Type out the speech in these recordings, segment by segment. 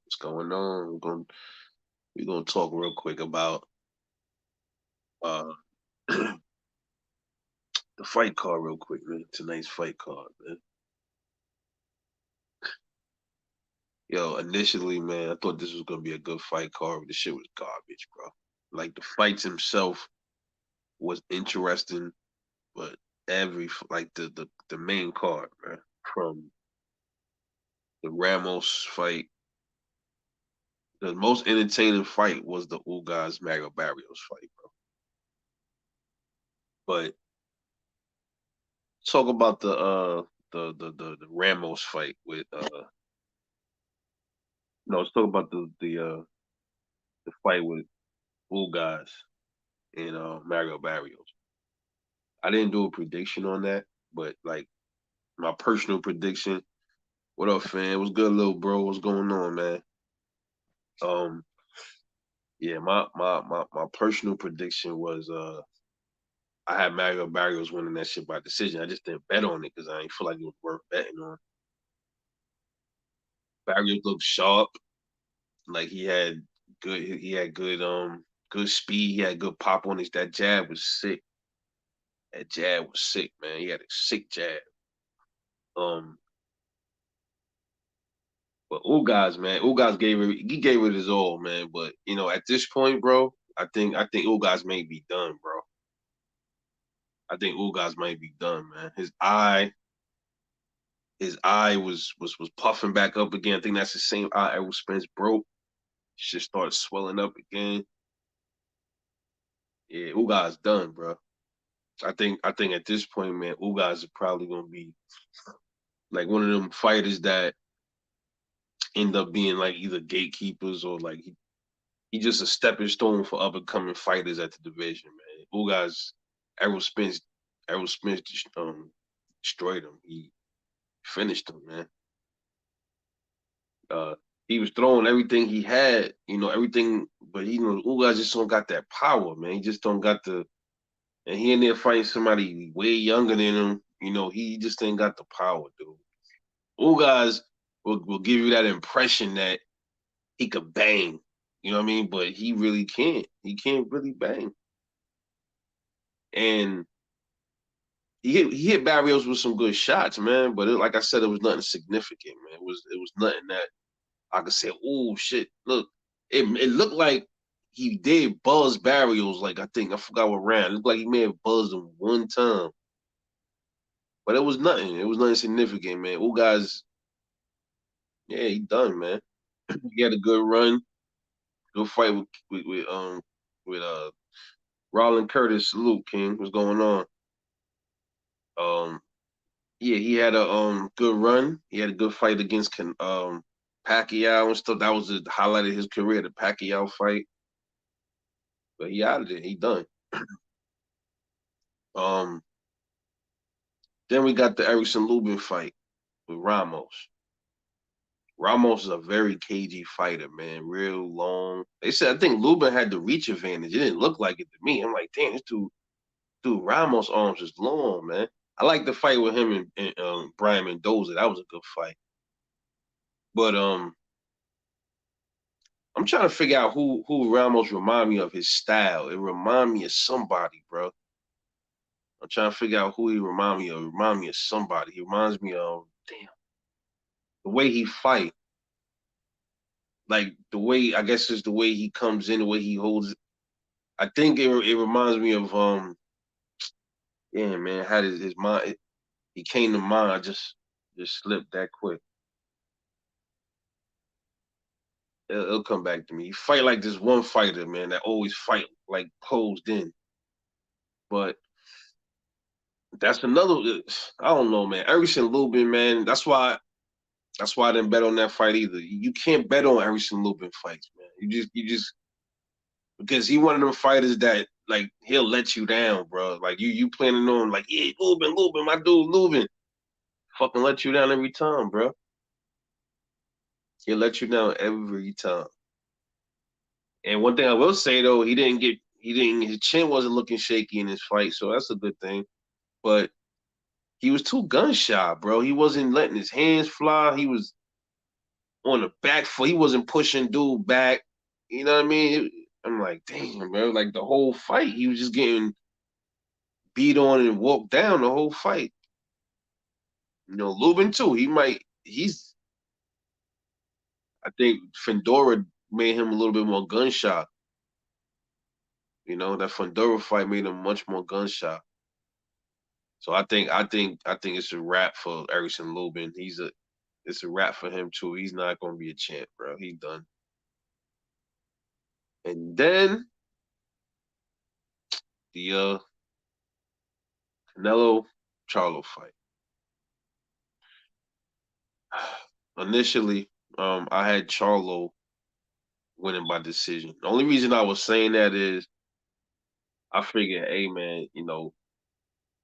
What's going on? We're gonna talk real quick about uh the fight card real quick, man. Tonight's fight card, man. Yo, initially, man, I thought this was gonna be a good fight card, but this shit was garbage, bro. Like the fights himself was interesting, but like the main card, man, from the Ramos fight, the most entertaining fight was the Ugas Mario Barrios fight, bro. But talk about the Ramos fight with no, let's talk about the fight with Ugas and Mario Barrios. I didn't do a prediction on that, but like my personal prediction. What up, fam? What's good, little bro? What's going on, man? Um, yeah, my personal prediction was I had Mario Barrios winning that shit by decision. I just didn't bet on it because I didn't feel like it was worth betting on. Barrios looked sharp, like he had good speed. He had good pop on his. That jab was sick. That jab was sick, man. He had a sick jab. Um, but Ugas, man, Ugas gave it his all, man. But at this point, bro, I think Ugas may be done, bro. I think Ugas might be done, man. His eye was puffing back up again. I think that's the same eye Errol Spence broke. Shit started swelling up again. Yeah, Ugas done, bro. I think at this point, man, Ugas is probably gonna be like one of them fighters that end up being like either gatekeepers or like he just a stepping stone for up and coming fighters at the division, man. Ugas, Errol Spence, Errol Spence destroyed him. He finished him, man. Uh, he was throwing everything he had, everything, but Ugas just don't got that power, man. He just don't got the, and he in there fighting somebody way younger than him. He just ain't got the power, dude. Ugas will give you that impression that he could bang. You know what I mean? But he really can't. He can't really bang. And he hit Barrios with some good shots, man. But like I said, it was nothing significant, man. It was nothing that I could say, oh shit, look. It looked like he did buzz Barrios, like I forgot what round. It looked like he may have buzzed him one time. But it was nothing. It was nothing significant, man. Ugas, yeah, he done, man. He had a good run, good fight with Roland Curtis. Luke King, what's going on? Um, yeah, he had a good run. He had a good fight against Pacquiao and stuff. That was the highlight of his career, the Pacquiao fight. But he out of there. He done. Um, then we got the Erickson Lubin fight with Ramos. Ramos is a very cagey fighter, man. Real long. They said I think Lubin had the reach advantage. It didn't look like it to me. I'm like, damn, this dude Ramos' arms is long, man. I like the fight with him and Brian Mendoza. That was a good fight. But I'm trying to figure out who Ramos remind me of his style. It remind me of somebody, bro. I'm trying to figure out who he remind me of. Remind me of somebody. He reminds me of damn the way he fight. Like the way I guess it's the way he comes in, the way he holds it. I think it reminds me of yeah, man, how did his mind he came to mind, I just slipped that quick. It'll come back to me. He fight like this one fighter, man, that always fight like posed in. But that's another. I don't know, man. Erickson Lubin, man. That's why I didn't bet on that fight either. You can't bet on Erickson Lubin fights, man. You just because he one of them fighters that like he'll let you down, bro. Like you planning on like yeah, Lubin, my dude Lubin, fucking let you down every time, bro. He'll let you down every time. And one thing I will say though, his chin wasn't looking shaky in his fight, so that's a good thing. But he was too gun shy, bro. He wasn't letting his hands fly. He was on the back foot. He wasn't pushing dude back. You know what I mean? I'm like, damn, bro. Like the whole fight, he was just getting beat on and walked down the whole fight. You know, Lubin too. I think Fedora made him a little bit more gunshot. You know, that Fedora fight made him much more gunshot. So I think it's a wrap for Erickson Lubin. It's a wrap for him too. He's not gonna be a champ, bro. He done. And then the Canelo Charlo fight. Initially, I had Charlo winning by decision. The only reason I was saying that is I figured, hey man, you know,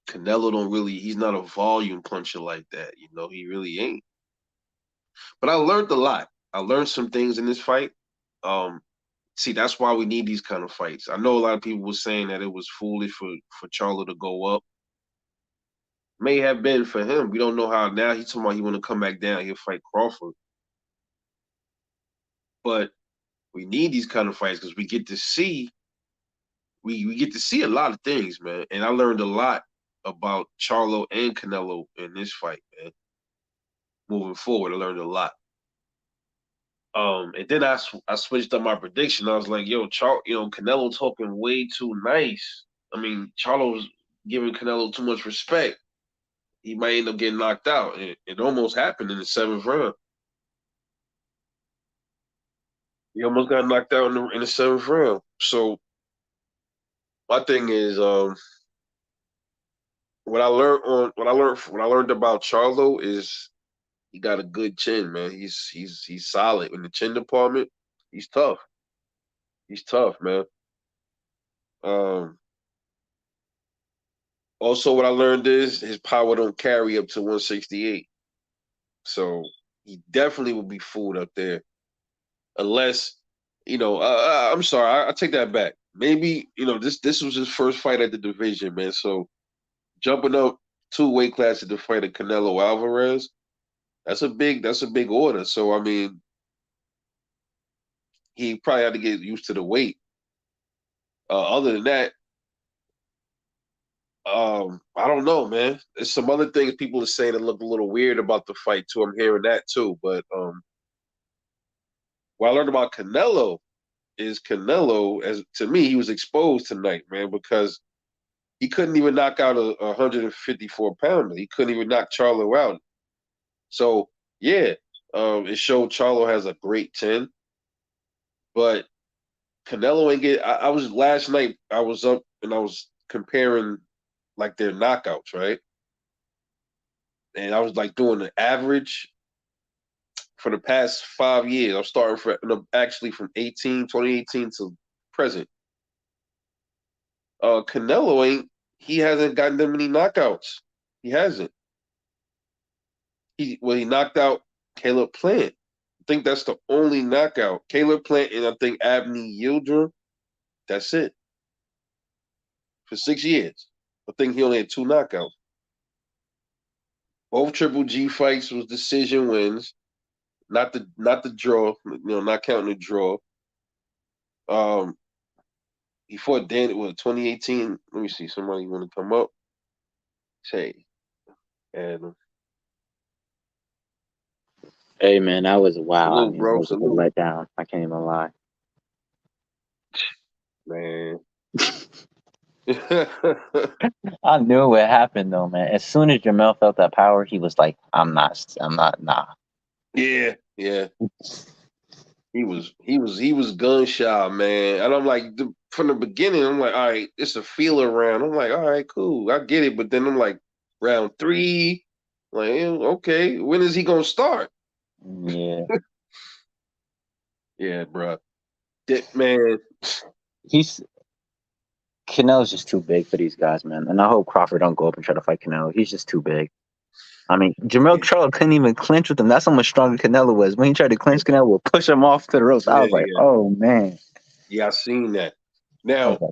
Canelo don't really he's not a volume puncher like that. You know, he really ain't. But I learned a lot. I learned some things in this fight. Um, See, that's why we need these kind of fights. I know a lot of people were saying that it was foolish for Charlo to go up. May have been for him. We don't know how now he's talking about he want to come back down. He'll fight Crawford. But we need these kind of fights because we get to see a lot of things, man. And I learned a lot about Charlo and Canelo in this fight, man. Moving forward, I learned a lot. And then I switched up my prediction. I was like, yo, Canelo talking way too nice. I mean, Charlo's giving Canelo too much respect. He might end up getting knocked out. It almost happened in the seventh round. He almost got knocked out in the seventh round. So my thing is, what I learned about Charlo is he got a good chin, man. He's solid in the chin department. He's tough. He's tough, man. Um, Also, what I learned is his power don't carry up to 168. So he definitely will be fooled up there, unless I'm sorry, I take that back. Maybe this was his first fight at the division, man. So jumping up two weight classes to fight a Canelo Alvarez, that's a big order. So I mean, he probably had to get used to the weight. Other than that, I don't know, man. There's some other things people are saying that look a little weird about the fight too. I'm hearing that too. But what I learned about Canelo is Canelo, as to me, he was exposed tonight, man, because he couldn't even knock out a 154 pounder. He couldn't even knock Charlo out. So yeah, it showed Charlo has a great 10, but Canelo ain't get. I was last night. I was up and I was comparing like their knockouts, right? And I was like doing the average for the past 5 years. I'm starting actually from 2018 to present. Canelo ain't. He hasn't gotten that many knockouts. He hasn't. He knocked out Caleb Plant. I think that's the only knockout. Caleb Plant and I think Abney Yildirim. That's it for 6 years. I think he only had two knockouts. Both Triple G fights was decision wins, not the draw. Not counting the draw. Um, he fought Dan. What 2018? Let me see. Somebody want to come up? Say, and Hey man, that was wow. I salute, mean, that bro. was a good Salute, letdown. I can't even lie. man. I knew what happened though, man. As soon as Jamel felt that power, he was like, I'm not, nah. Yeah, yeah. He was gun shy, man. And I'm like, from the beginning, I'm like, all right, it's a feeler round. I'm like, all right, cool, I get it. But then I'm like, round three, like, okay, when is he gonna start? Yeah. Yeah, bro. Man, He's Canelo's just too big for these guys, man. And I hope Crawford don't go up and try to fight Canelo. He's just too big. I mean, Jamel yeah, Charlo couldn't even clinch with him. That's how much stronger Canelo was. When he tried to clinch, Canelo would push him off to the ropes. I yeah, was like, yeah, oh man. yeah. I seen that. I was Now, like,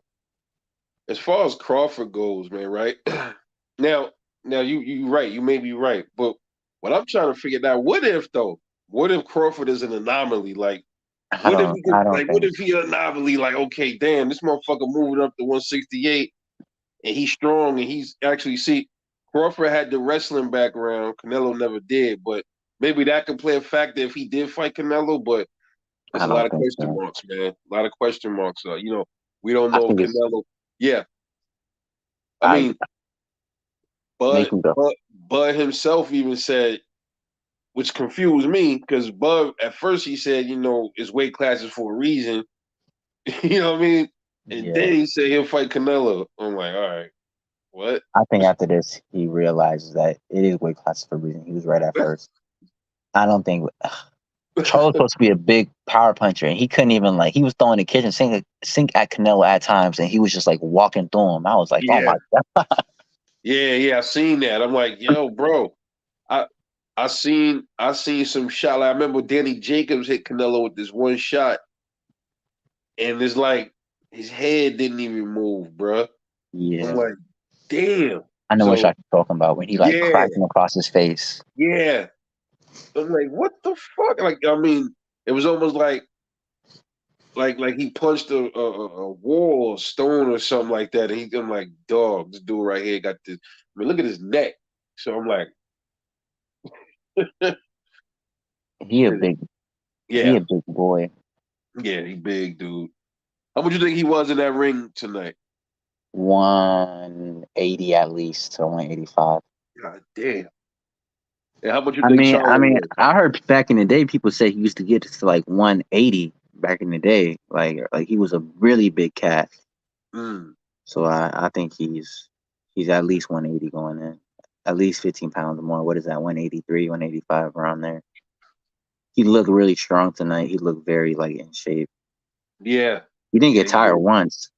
as far as Crawford goes, man, right? now, now you right. You may be right, but what I'm trying to figure out, what if though? what if Crawford is an anomaly? Like, I what if don't. he could, I don't like, what think. if he an anomaly? Like, okay, damn, this motherfucker moving up to 168 and he's strong and he's actually see Crawford had the wrestling background. Canelo never did, but maybe that could play a factor if he did fight Canelo. But it's I a lot don't of think question so. marks, man. A lot of question marks. We don't I know if think it's. Canelo. Yeah, I I mean, make but him go. but Bud himself even said, which confused me, because Bud at first he said, it's weight classes for a reason. You know what I mean? And Yeah. then he said he'll fight Canelo. I'm like, all right, what? I think after this, he realizes that it is weight class for a reason. He was right at first. I don't think Charles supposed to be a big power puncher, and he couldn't even like. He was throwing the kitchen sink at Canelo at times, and he was just like walking through him. I was like, oh Yeah, my god. yeah. I seen that. I'm like, yo, bro. I I seen some shot. Like, I remember Danny Jacobs hit Canelo with this one shot, and it's like his head didn't even move, bro. I'm Yeah, like, damn. I know what So shot you're talking about when he like yeah, cracked him across his face. yeah. I'm like, what the fuck? Like, I mean, it was almost like he punched a wall or stone or something like that. And I'm like, dog, this dude right here got this. I mean, look at his neck. So I'm like, He a big, he yeah, a big boy. yeah, he big dude. How much you think he was in that ring tonight? 180 at least to 185. God damn. And how much you I think mean, I Charlo mean, was? I heard back in the day people say he used to get to like 180 back in the day. Like he was a really big cat. Mm, So I think he's at least 180 going in. At least 15 pounds more. What is that? 183, 185 around there. He looked really strong tonight. He looked very like in shape. yeah, He didn't yeah, get he tired did. once.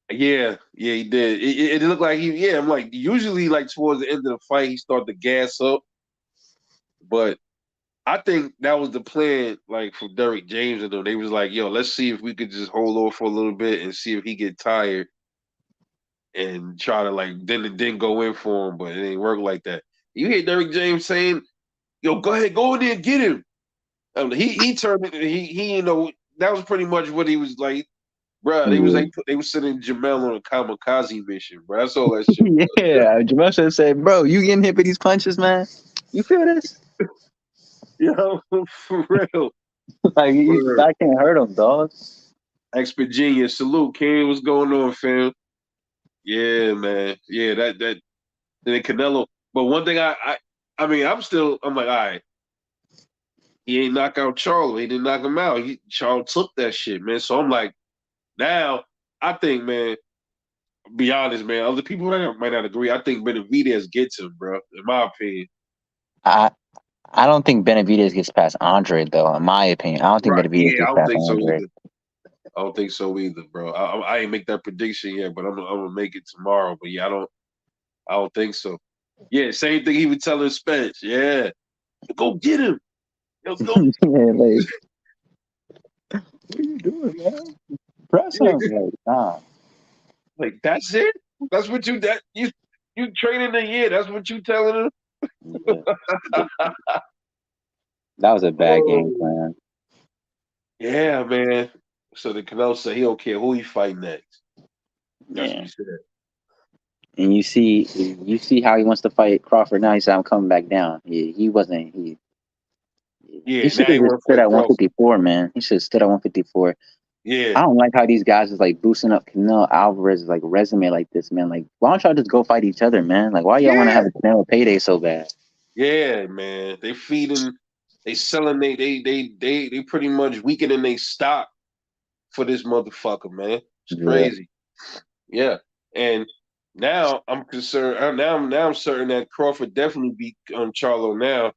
Yeah, he did. It looked like he. Yeah, I'm like usually like towards the end of the fight he started to gas up, but I think that was the plan, like from Derrick James and them. They was like, "Yo, let's see if we could just hold off for a little bit and see if he get tired and try to like then go in for him." But it ain't work like that. You hear Derrick James saying, "Yo, go ahead, go in there and get him." He turned it. He that was pretty much what he was like, bro. Yeah. They was sending Jamel on a kamikaze mission, bro. That's all that shit was. Yeah. Jamal should have said, bro, you getting hit with these punches, man? You feel this? Yo, for real. Like Word. I can't hurt him, dog. Expert genius. Salute, King. What's going on, fam? Yeah, man. Yeah, that then Canelo. But one thing I mean, I'm like, all right, he ain't knock out Charlo. He didn't knock him out. Charlo took that shit, man. So I'm like, now I think, man, be honest, man. Other people might not agree. I think Benavidez gets him, bro. In my opinion. I I don't think Benavidez gets past Andre though. In my opinion, I don't think Right. Benavidez Yeah, I gets don't past think so Andre. either. I don't think so either, bro. I ain't make that prediction yet, but I'm gonna make it tomorrow. But yeah, I don't think so. Yeah, same thing he was telling Spence. Yeah, go get him. Yo, go. Yeah, like, what are you doing, man? Press Yeah, him. Like, nah. like that's it. That's what you training the year. That's what you telling Yeah. him. That was a bad game Oh plan. yeah, man. So the Canelo said he don't care who he fight next. That's what Yeah. he said. And you see how he wants to fight Crawford now. He said, "I'm coming back down." He wasn't. He Yeah, should now have he just want to stood fight at Crawford. 154, man. He should have stood at 154. Yeah, I don't like how these guys is like boosting up Canelo Alvarez's like resume like this, man. Like, why don't y'all just go fight each other, man? Like, why y'all want to yeah, have a Canelo payday so bad? yeah, man. They feeding, they selling, they pretty much weakening they stock for this motherfucker, man. It's Yeah. crazy. Yeah, and now I'm concerned. Now I'm certain that Crawford definitely beat Charlo now.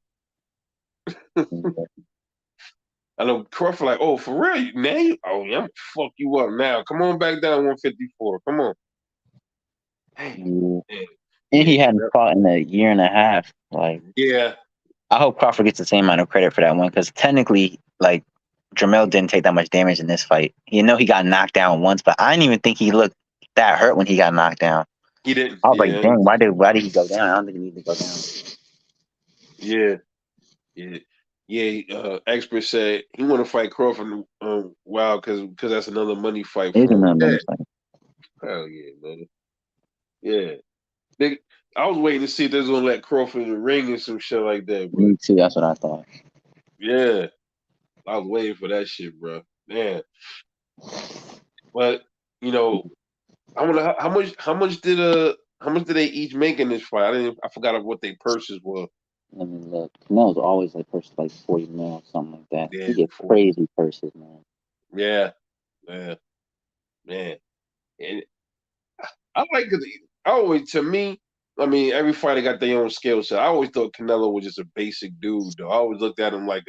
Yeah. I know Crawford like, oh, for real? Now you, oh yeah, I'm gonna fuck you up now. Come on back down 154. Come on. Hey, Yeah. man. And Yeah, he hadn't fought in a year and a half. Like, yeah, I hope Crawford gets the same amount of credit for that one because technically, like, Jamel didn't take that much damage in this fight. You know, he got knocked down once, but I didn't even think he looked that hurt when he got knocked down. he didn't. I was like, Yeah, dang, why did he go down? I don't think he needed to go down. yeah, yeah. Yeah, expert said he want to fight Crawford. Wow, because that's another money fight It's for him. another Yeah, money fight. hell yeah, man. Yeah, they, I was waiting to see if they was gonna let Crawford in the ring and some shit like that, but Me too. That's what I thought. yeah, I was waiting for that shit, bro. Man, but you know, I wonder how much did they each make in this fight? I forgot what their purses were. Let me look. Canelo's always like purses like 40 mil, something like that. Yeah, He get 40. crazy purses, man. Yeah, yeah, man. And I like it. I always, to me, I mean, every fighter got their own skill set. I always thought Canelo was just a basic dude, though. I always looked at him like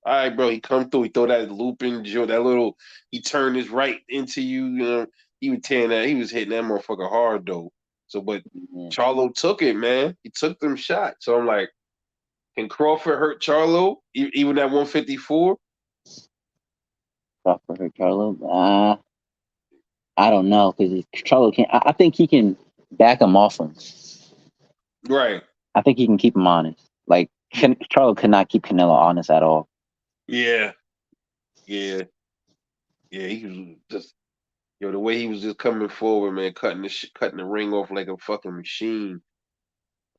all right, bro, he come through, he throw that Lubin, that little, he turned his right into you, you know, he was hitting that motherfucker hard, though. So, but Yeah. Charlo took it, man. He took them shots. So I'm like, can Crawford hurt Charlo, even at 154? Crawford or Charlo? I don't know because Charlo can. I think he can back him off him. Right. I think he can keep him honest. Like Charlo could not keep Canelo honest at all. Yeah. Yeah. Yeah. He was just, yo, the way he was just coming forward, man, cutting the ring off like a fucking machine.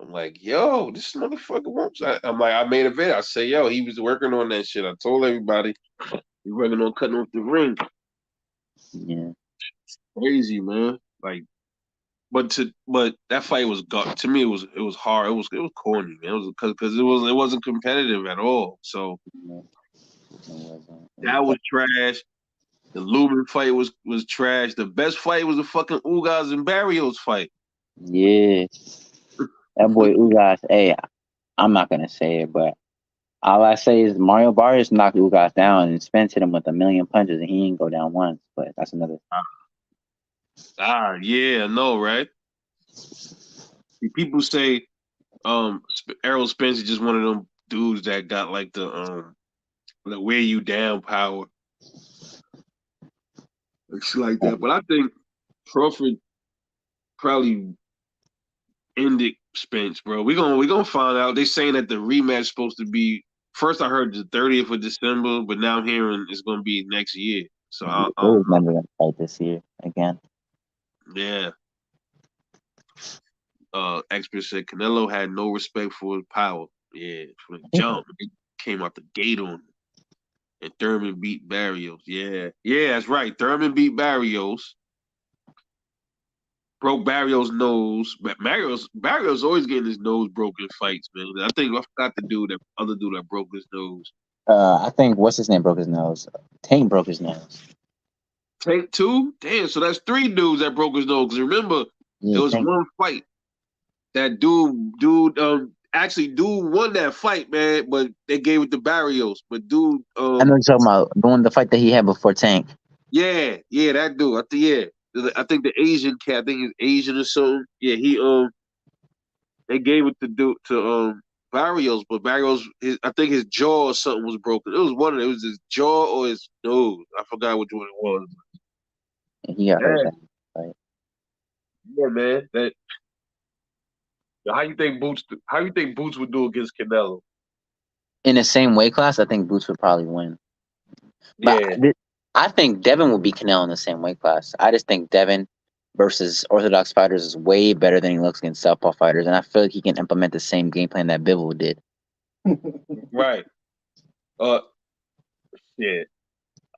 I'm like, yo, this motherfucker wants. I'm like, I made a video. I say, yo, he was working on that shit. I told everybody he working on cutting off the ring. Yeah. Crazy, man. Like, but that fight was to me. It was hard. It was corny, man. It was because it wasn't competitive at all. So Yeah. It wasn't. It was that was like, trash. The Lubin fight was trash. The best fight was the fucking Ugas and Barrios fight. yeah. That boy Ugas. Hey, I'm not gonna say it, but all I say is Mario Barrios knocked Ugas down and Spence hit him with a million punches and he didn't go down once. But that's another. Yeah, I know, right? People say Errol Spence is just one of them dudes that got like the wear you down power and shit like that. But I think Crawford probably ended Spence, bro. We gonna find out. They saying that the rematch supposed to be first. I heard the 30th of December, but now I'm hearing it's gonna be next year. So I They don't was never gonna fight this year again. know. Yeah. Expert said Canelo had no respect for his power. Yeah, from the jump, he came out the gate on him. And Thurman beat Barrios. Yeah, yeah, that's right. Thurman beat Barrios. Broke Barrios' nose, but Barrios always getting his nose broken in fights, man. I think I forgot the other dude that broke his nose. I think what's his name broke his nose. Tank broke his nose. Tank two, damn. So that's three dudes that broke his nose. 'Cause remember, Yeah, there was Tank. one fight that actually dude won that fight, man. But they gave it to Barrios. But dude, I know you're talking about the one the fight that he had before Tank. yeah, yeah, that dude. I think the Asian cat. I think he's Asian or something. Yeah, they gave it to Barrios, but Barrios, I think his jaw or something was broken. It was one of them. It was his jaw or his nose. I forgot which one it was. And he got hurt Yeah, that fight. yeah, man. How you think Boots would do against Canelo? In the same weight class, I think Boots would probably win. But Yeah, I think Devin would beat Canelo in the same weight class. I just think Devin versus Orthodox fighters is way better than he looks against Southpaw fighters, and I feel like he can implement the same game plan that Bivol did. right. Uh, yeah.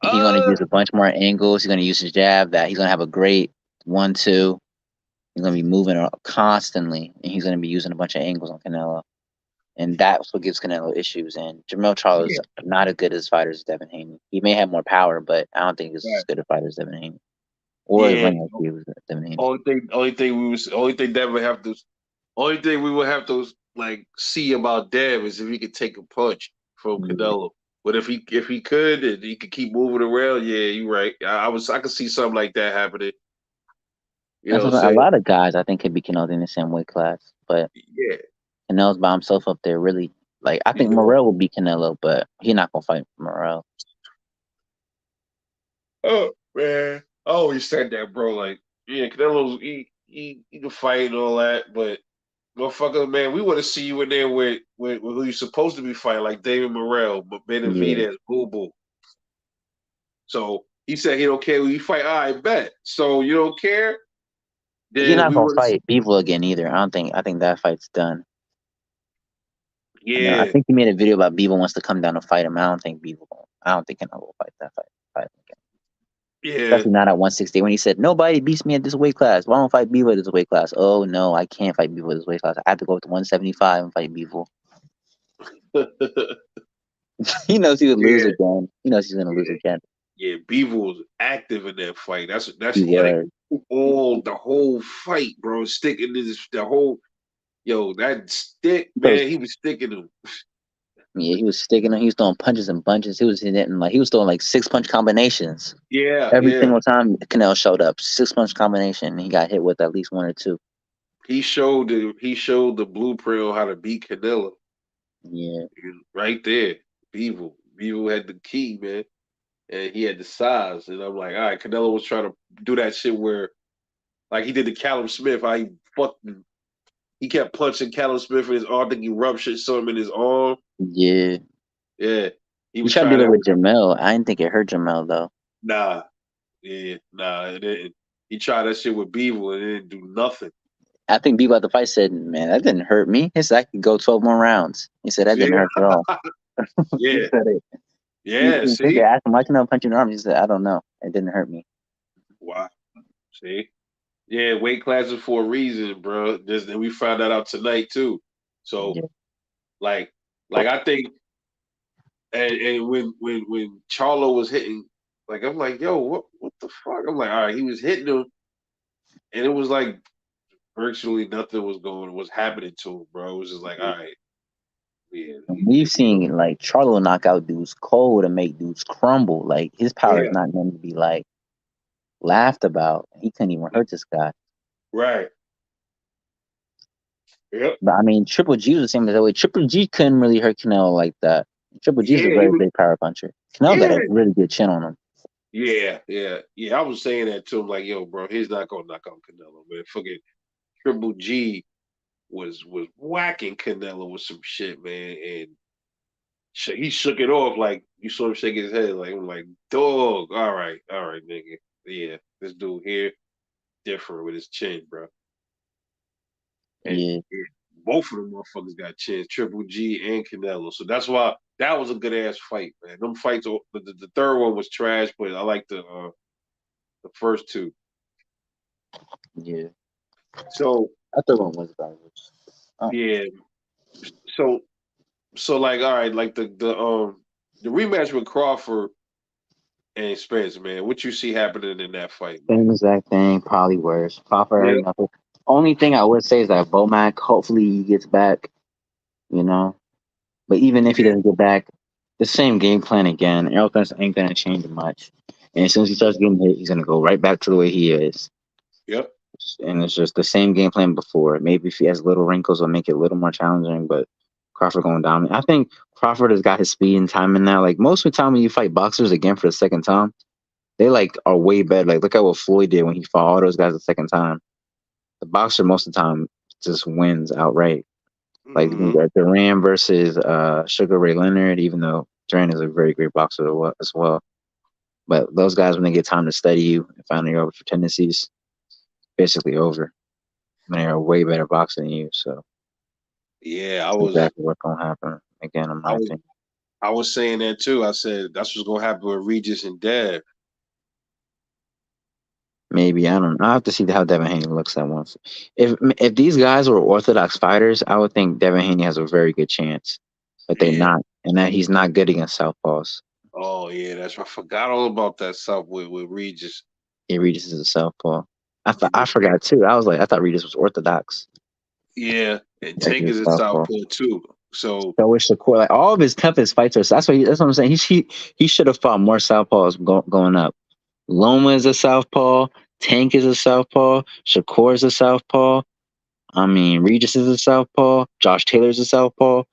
He's going to use a bunch more angles. He's going to use his jab. That he's going to have a great 1-2. He's going to be moving constantly, and he's going to be using a bunch of angles on Canelo. And that's what gives Canelo issues. And Jamel Charlo is Yeah, not as good as fighters as Devin Haney. He may have more power, but I don't think he's as right. good a fighter as Devin Haney. Or as Yeah. ring like he was Devin Haney. Only thing we would have to like see about Dev is if he could take a punch from Yeah. Canelo. But if he could and he could keep moving around, yeah, you're right. I could see something like that happening. You That's know what I'm a saying? lot of guys I think could be Canelo in the same weight class. But Yeah, Canelo's by himself up there really like I think yeah. Morrell will beat Canelo, but he's not gonna fight Morrell. Oh man, I always said that, bro. Like, yeah, Canelo's he can fight and all that, but motherfucker, man, we want to see you in there with with who he's supposed to be fighting, like David Morrell, but Yeah. Benavidez, Boo Boo. So he said he don't care who you fight. I bet. So you don't care? He's Then not we gonna would have. fight Bivol again either. I don't think. I think that fight's done. And then I Yeah, think he made a video about Bivol wants to come down and fight him. I don't think Bivol. I don't think Canelo will fight that fight again. yeah. Especially not at 160 when he said nobody beats me at this weight class. Why don't I fight Bivol at this weight class? Oh no, I can't fight Bivol at this weight class. I have to go up to 175 and fight Bivol. He knows he would lose Yeah, again. He knows he's gonna lose yeah, again. yeah. Beaver was active in that fight. That's He he like was. all the whole fight, bro. Sticking this the whole that stick, Those man. He was sticking him. Yeah, he was sticking him. He was throwing punches and bunches. He was hitting like he was throwing like 6 punch combinations. Yeah, Every yeah. single time Canelo showed up, 6 punch combination, and he got hit with at least one or two. He showed the blueprint on how to beat Canelo Yeah, right there. Beaver had the key, man, and he had the size. And I'm like, all right, Canelo was trying to do that shit where like he did to Callum Smith. How he kept punching Callum Smith in his arm. I think he ruptured something in his arm. yeah. Yeah, he He was tried to do trying that that with with Jamel. I didn't think it hurt Jamel though. nah, yeah, nah. It didn't. He tried that shit with Beaver and it didn't do nothing. I think people at the fight said, "Man, that didn't hurt me." He said, "I could go 12 more rounds." He said, "That didn't Yeah, hurt at all." He yeah, said it. yeah. They See, asked him, "Why can I punch you in the arm?" He said, "I don't know. It didn't hurt me." wow. See, yeah, weight classes for a reason, bro. Just and we found that out tonight too. So Yeah, like, I think, and when Charlo was hitting, like I'm like, yo, what the fuck? I'm like, all right, he was hitting him, and it was like virtually nothing was happening to him, bro. It was just like, all right, yeah, and we've seen like Charlo knock out dudes cold and make dudes crumble. Like his power is yeah, not meant to be like laughed about. He couldn't even hurt this guy. right, yep, But I mean, Triple G was the same as that way. Triple G couldn't really hurt Canelo like that. Triple G is a yeah, he very was, big power puncher. Canelo got yeah, a really good chin on him. yeah. I was saying that to him, like, yo, bro, he's not gonna knock out Canelo, man. Fucking Triple G was whacking Canelo with some shit, man, and he shook it off like you saw him shake his head, like I'm like, dog, all right, nigga, yeah, this dude here different with his chin, bro, and Yeah, yeah, both of them motherfuckers got chins, Triple G and Canelo, so that's why that was a good ass fight, man. Them fights, the third one was trash, but I like the first two. yeah. So I thought one was garbage. Oh, yeah, so like all right, like the rematch with Crawford and Spence, man. What you see happening in that fight, man? same exact thing, probably worse. Crawford Yeah, already nothing. Only thing I would say is that Bomac, hopefully he gets back, you know. But even if he yeah, doesn't get back, the same game plan again. Errol Spence ain't gonna change much. And as soon as he starts getting hit, he's gonna go right back to the way he is. yep, And it's just the same game plan before. Maybe if he has little wrinkles, will make it a little more challenging. But Crawford going down. I think Crawford has got his speed and timing now. Like most of the time when you fight boxers again for the second time, they like are way better. Like look at what Floyd did when he fought all those guys the second time. The boxer most of the time just wins outright. Like hmm Duran versus Sugar Ray Leonard, even though Duran is a very great boxer as well. But those guys, when they get time to study you and find your over tendencies, basically over. They are a way better boxer than you. So yeah. that's exactly what's gonna happen again, in I my was, opinion. I was saying that too. I said that's what's gonna happen with Regis and Dev. Maybe I don't know. I have to see how Devin Haney looks at once. If these guys were orthodox fighters, I would think Devin Haney has a very good chance. But they're Yeah. not, and that he's not good against southpaws. Oh yeah, that's right. I forgot all about that stuff with Regis. Yeah, Regis is a southpaw. And I then forgot too. I was like, I thought Regis was orthodox. yeah, and Like he Tank was is a southpaw. southpaw too. So So is Shakur. Like all of his toughest fights are. That's what I'm saying. He should have fought more southpaws going up. Loma is a southpaw. Tank is a southpaw. Shakur is a southpaw. I mean, Regis is a southpaw. Josh Taylor's a southpaw.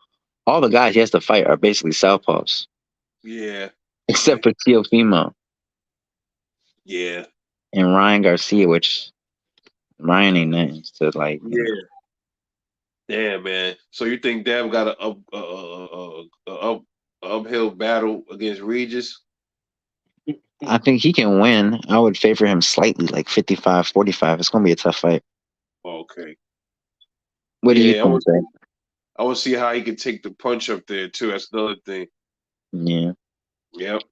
All the guys he has to fight are basically southpaws, yeah, except for Teofimo yeah, and Ryan Garcia, which Ryan ain't nothing to like. yeah. Damn, man. So you think Dev got a uphill battle against Regis? I think he can win. I would favor him slightly, like 55-45. It's gonna be a tough fight. Okay. What do you Yeah, think, Zach? I want to see how he can take the punch up there too. That's another thing. Yeah. Yep.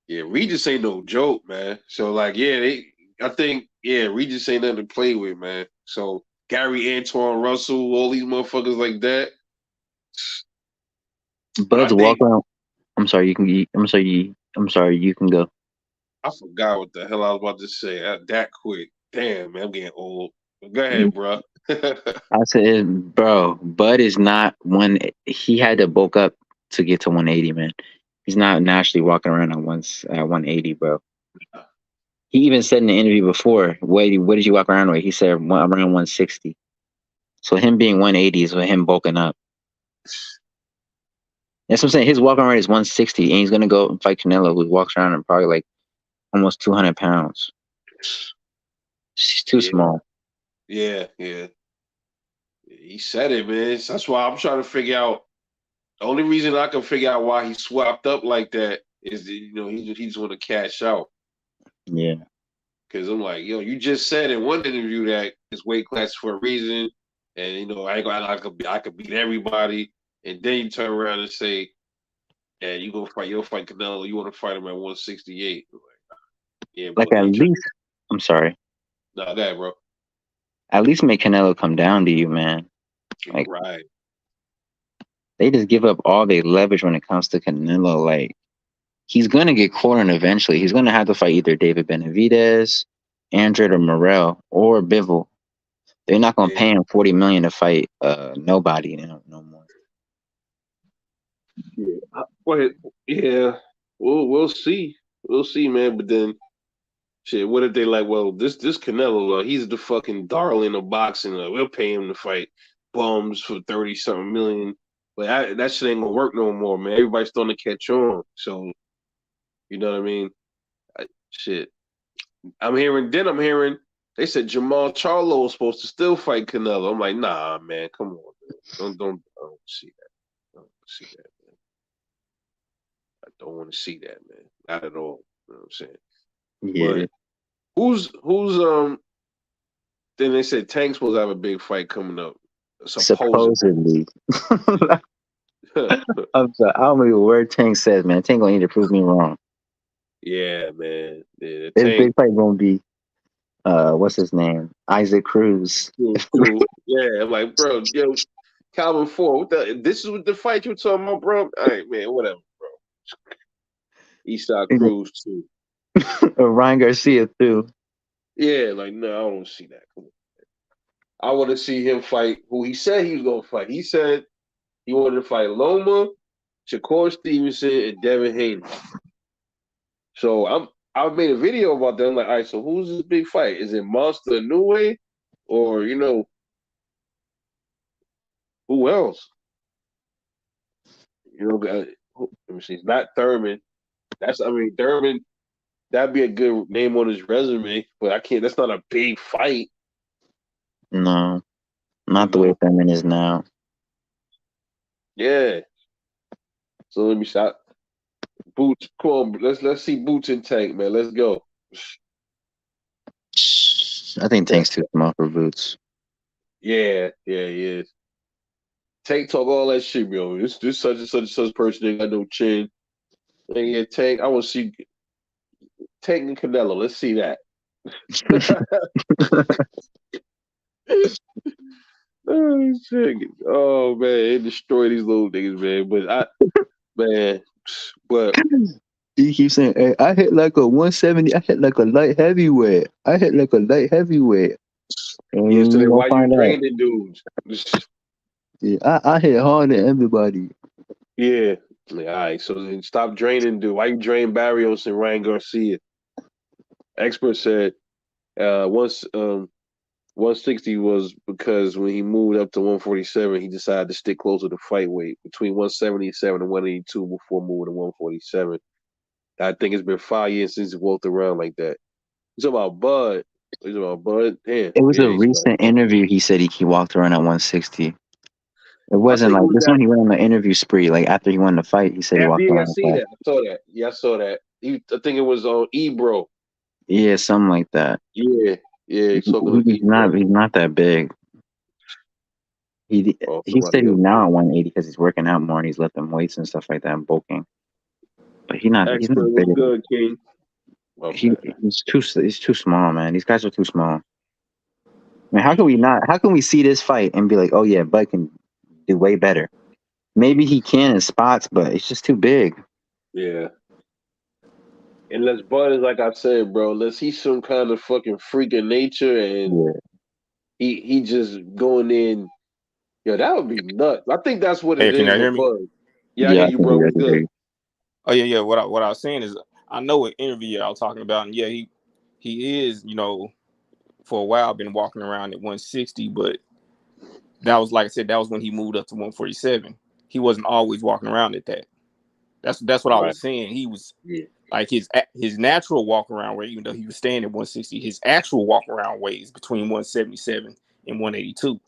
Yeah, Regis ain't no joke, man. So like, yeah, I think, yeah, Regis ain't nothing to play with, man. So Gary Antoine Russell, all these motherfuckers like that. But I Bud's think walking. I'm sorry. You can. I'm sorry. I'm sorry. You can go. I forgot what the hell I was about to say. That quick. Damn, man, I'm getting old. Go ahead, bro. I said, bro, Bud is not one. He had to bulk up to get to 180, man. He's not naturally walking around at 180, bro. He even said in the interview before, what did you walk around with? He said around 160. So him being 180 is with him bulking up. That's what I'm saying. His walking around is 160, and he's gonna go and fight Canelo, who walks around and probably like almost 200 pounds. She's too Yeah, small. yeah. He said it, man. That's why I'm trying to figure out. The only reason I can figure out why he swapped up like that is that, he just want to cash out. Yeah. Because I'm like, you just said in one interview that it's weight class for a reason, and I ain't gonna, I could beat everybody, and then you turn around and say, "Yeah, you'll fight Canelo. You want to fight him at 168?" Like, yeah, Like but at you trying least, I'm sorry. nah, that bro, At least make Canelo come down to you, man. Like right? they just give up all their leverage when it comes to Canelo. Like he's gonna get cornered eventually. He's gonna have to fight either David Benavidez, Andrade or Morrell or Bivol. They're not gonna Yeah, pay him 40 million to fight nobody no more. yeah. But yeah, we'll see, man. But then shit, what if they like? Well, this Canelo, he's the fucking darling of boxing. We'll pay him to fight bums for 30 something million. But that shit ain't gonna work no more, man. Everybody's starting to catch on. So you know what I mean? Shit. I'm hearing they said Jamal Charlo was supposed to still fight Canelo. I'm like, nah, man, come on, man. I don't see that. I don't see that, man. I don't want to see that, man. Not at all. You know what I'm saying? Yeah, But who's then they said Tank's supposed to have a big fight coming up. Supposedly. supposedly. I'm sorry, I don't know what word Tank says, man. Tank gonna need to prove me wrong. Yeah, man. Yeah, This Tank big fight gonna be what's his name? Isaac Cruz. too. Yeah, I'm like, bro, Calvin Ford, this is what the fight you talking about, bro? All right, man, whatever, bro. Eastside Cruz too. Ryan Garcia too. Yeah, like no, I don't see that. Come on. I want to see him fight who he said he was gonna fight. He said he wanted to fight Loma, Shakur Stevenson, and Devin Haney. So I made a video about that. I'm like, all right, so who's this big fight? Is it Monster Inoue or who else? Let me see. It's not Thurman. Thurman. That'd be a good name on his resume, but I can't. That's not a big fight, No, you not the way know. Thurman is now. Yeah. So let me stop. Boots, come on. Let's see Boots and Tank, man. Let's go. I think Tank's too small for Boots. Yeah, he is. Tank talk all that shit, bro. This such and such and such person ain't got no chin. And yeah, Tank. I want to see Tank and Canelo. Let's see that. Oh shit! Oh man, they destroy these little niggas, man. Man, but He keeps saying, "Hey, I hit like a 170. I hit like a light heavyweight. I hit like a light heavyweight." And yesterday, we gonna why you find out. draining dudes? Yeah, I hit harder than everybody. Yeah. Like, all right, so then stop draining dude. Why you drain Barrios and Ryan Garcia? Expert said once 160 was because when he moved up to 147, he decided to stick closer to fight weight between 177 and 182 before moving to 147. I think it's been 5 years since he walked around like that. He's about Bud. He's about Bud. Damn. It was Yeah, a he's about recent interview. He said he walked around at 160. It I wasn't think it like was this that. one. He went on the interview spree. Like after he won the fight, he said he walked Yeah, I around see like that. that. I saw that. Yeah, I saw that. I think it was on Ebro. Yeah, something like that. Yeah, yeah, he's talking to He's Ebro. not. He's not that big. He Oh, he said somebody he's else. now at 180 because he's working out more and he's lifting weights and stuff like that and bulking. But he's not. He's Expert not was bigger. good, King. My He bad. he's too. He's too small, man. These guys are too small. I mean, how can we not? How can we see this fight and be like, oh yeah, Bud can do way better? Maybe he can in spots, but it's just too big. Yeah. Unless Bud is like I said, bro, unless he's some kind of fucking freak of nature and Yeah. he just going in, yeah, that would be nuts. I think that's what Hey, it can is y'all hear with me? Bud. Yeah, I Yeah, hear I you, can bro. hear you. I What's can hear good? you. Oh yeah, yeah. What I was saying is, I know what interview y'all talking about, and yeah, he is, for a while been walking around at 160, but that was like I said, that was when he moved up to 147. He wasn't always walking around at that. That's what I Right. was saying. He was Yeah. like his natural walk around weight, even though he was staying at 160, his actual walk around weight is between 177 and 182.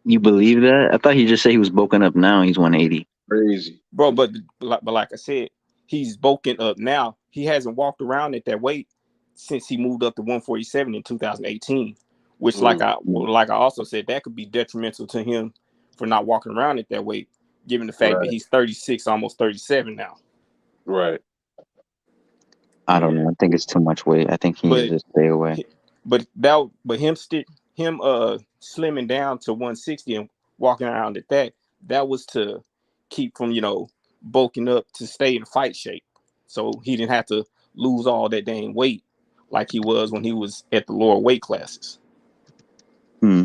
You believe that? I thought he just said he was bulking up now. He's 180. Crazy. Bro, but like I said, he's bulking up now. He hasn't walked around at that weight since he moved up to 147 in 2018. Which, like Mm, I also said, that could be detrimental to him for not walking around at that weight, given the fact that right. he's 36, almost 37 now. Right. I don't Yeah. know. I think it's too much weight. I think he needs But to just stay away. him slimming down to 160 and walking around at that was to keep from bulking up to stay in fight shape, so he didn't have to lose all that dang weight like he was when he was at the lower weight classes. Hmm.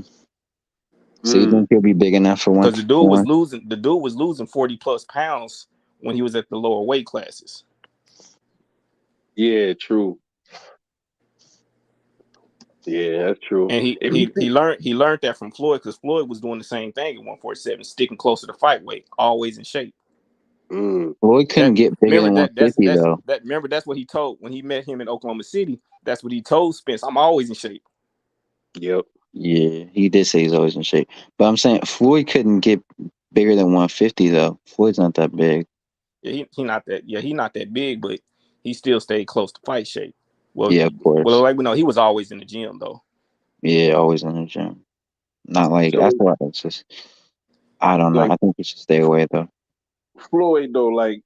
So you Mm, think he'll be big enough for one? Because One? the dude was losing 40 plus pounds when he was at the lower weight classes, yeah, true. Yeah, that's true. and he If you he think, he learned that from Floyd, because Floyd was doing the same thing at 147, sticking closer to fight weight, always in shape. mm, Floyd couldn't That get bigger remember than that 150 though. that's what he told when he met him in Oklahoma City. That's what he told Spence. I'm always in shape. yep. Yeah, he did say he's always in shape. But I'm saying Floyd couldn't get bigger than 150 though. Floyd's not that big. Yeah, he not that big, but he still stayed close to fight shape. Well, Yeah, of course. like we know, he was always in the gym though. Yeah, always in the gym. Not like I So, thought it's just I don't know. like I think he should stay away though. Floyd, though, like,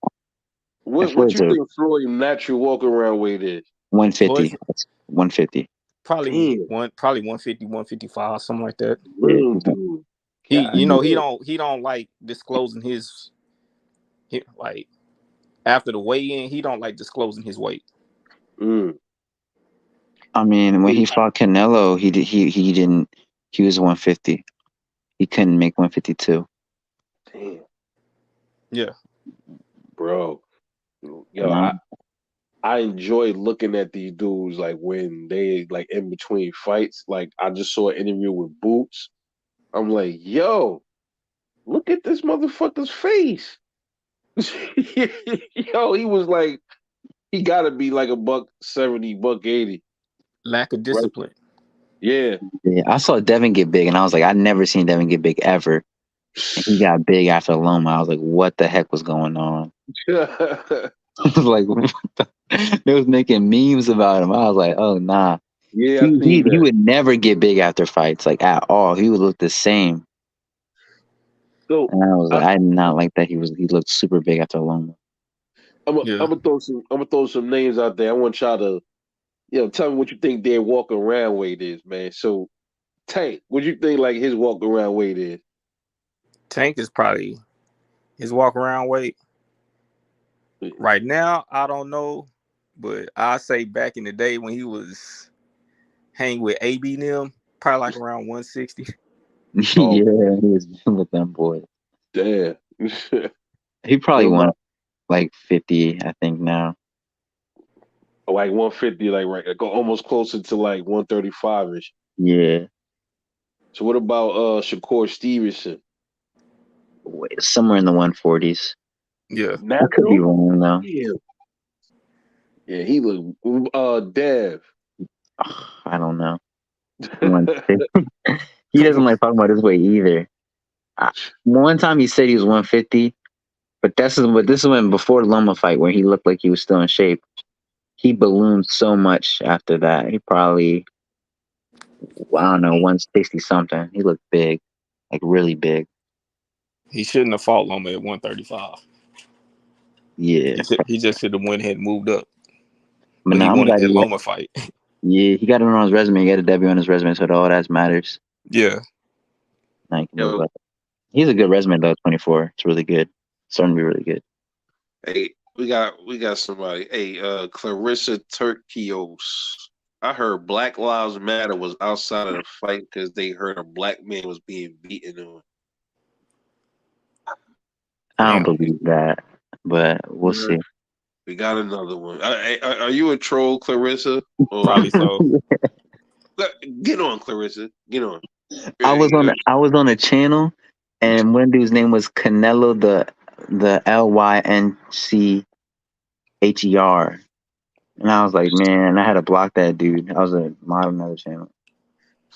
And what Floyd's you a think Floyd natural walk around weight is? 150. Floyd's That's 150. Damn, probably 150, 155, something like that. Yeah, little he's not. dude. He God you know damn. he don't like disclosing like after the weigh in, he don't like disclosing his weight. Mm, I mean, when he fought Canelo, he didn't. He was 150. He couldn't make 152. damn, Yeah. bro. You Yo, I, know. I enjoy looking at these dudes like when they like in between fights. Like I just saw an interview with Boots. I'm like, yo, look at this motherfucker's face. Yo, he was like, he gotta be like a buck 70, buck 80. Lack of Right? discipline. Yeah. Yeah, I saw Devin get big, and I was like, I'd never seen Devin get big ever. And he got big after Loma. I was like, what the heck was going on? I was like, what they was making memes about him. I was like, oh nah. Yeah, I He seen he that. would never get big after fights, like at all. He would look the same. So And I was I, like, I did not like that. He looked super big after Loma. Yeah. I'm gonna throw some names out there. I want y'all to, tell me what you think their walk around weight is, man. So Tank, what you think like his walk around weight is? Tank is probably his walk around weight. Right now, I don't know, but I say back in the day when he was hanging with AB and them, probably like around 160. Oh, Yeah, he was with them boys. damn. He What probably won about like 50, I think now. like 150, like right, go almost closer to like 135 ish. Yeah, So what about Shakur Stevenson? somewhere in the 140s. Yeah. I could be Natural? wrong though. Yeah. Yeah, he look Dev. I don't know. 150. He doesn't like talking about his weight either. One time he said he was 150, but this is when before the Loma fight where he looked like he was still in shape. He ballooned so much after that. He probably, I don't know, 160 something. He looked big, like really big. He shouldn't have fought Loma at 135. Yeah. He just should have went ahead and moved up. But But he now I'm wanted glad that Loma fight. yeah, he got it on his resume. He got a W on his resume, so all that matters. Yeah. Now he can move up. He's a good resume though. 24. It's really good. Starting to be really good. Hey, we got somebody. Hey, Clarissa Turkios. I heard Black Lives Matter was outside of the fight because they heard a black man was being beaten on. I don't Damn. believe that, but we'll see. We got another one. Are you a troll, Clarissa? Probably so. Get on, Clarissa. Get on. I was on a channel, and one dude's name was Canelo, the LYNCHER, and I was like, man, I had to block that dude. I was a mod on another channel,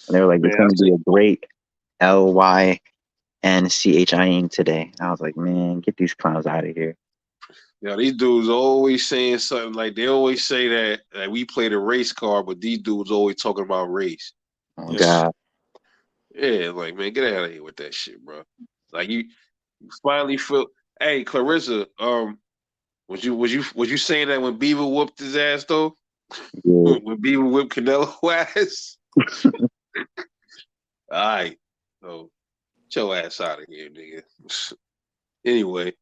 and they were like, Man, it's going to be a great LYNCHIing today. I was like, man, get these clowns out of here. Yeah, these dudes always saying something like they always say that we played a race card, but these dudes always talking about race. Oh God. Yeah, like man, get out of here with that shit, bro. Like you finally feel. Hey, Clarissa, was you saying that when Beaver whooped his ass though? Yeah. When Beaver whipped Canelo ass? All right, so get your ass out of here, nigga. Anyway,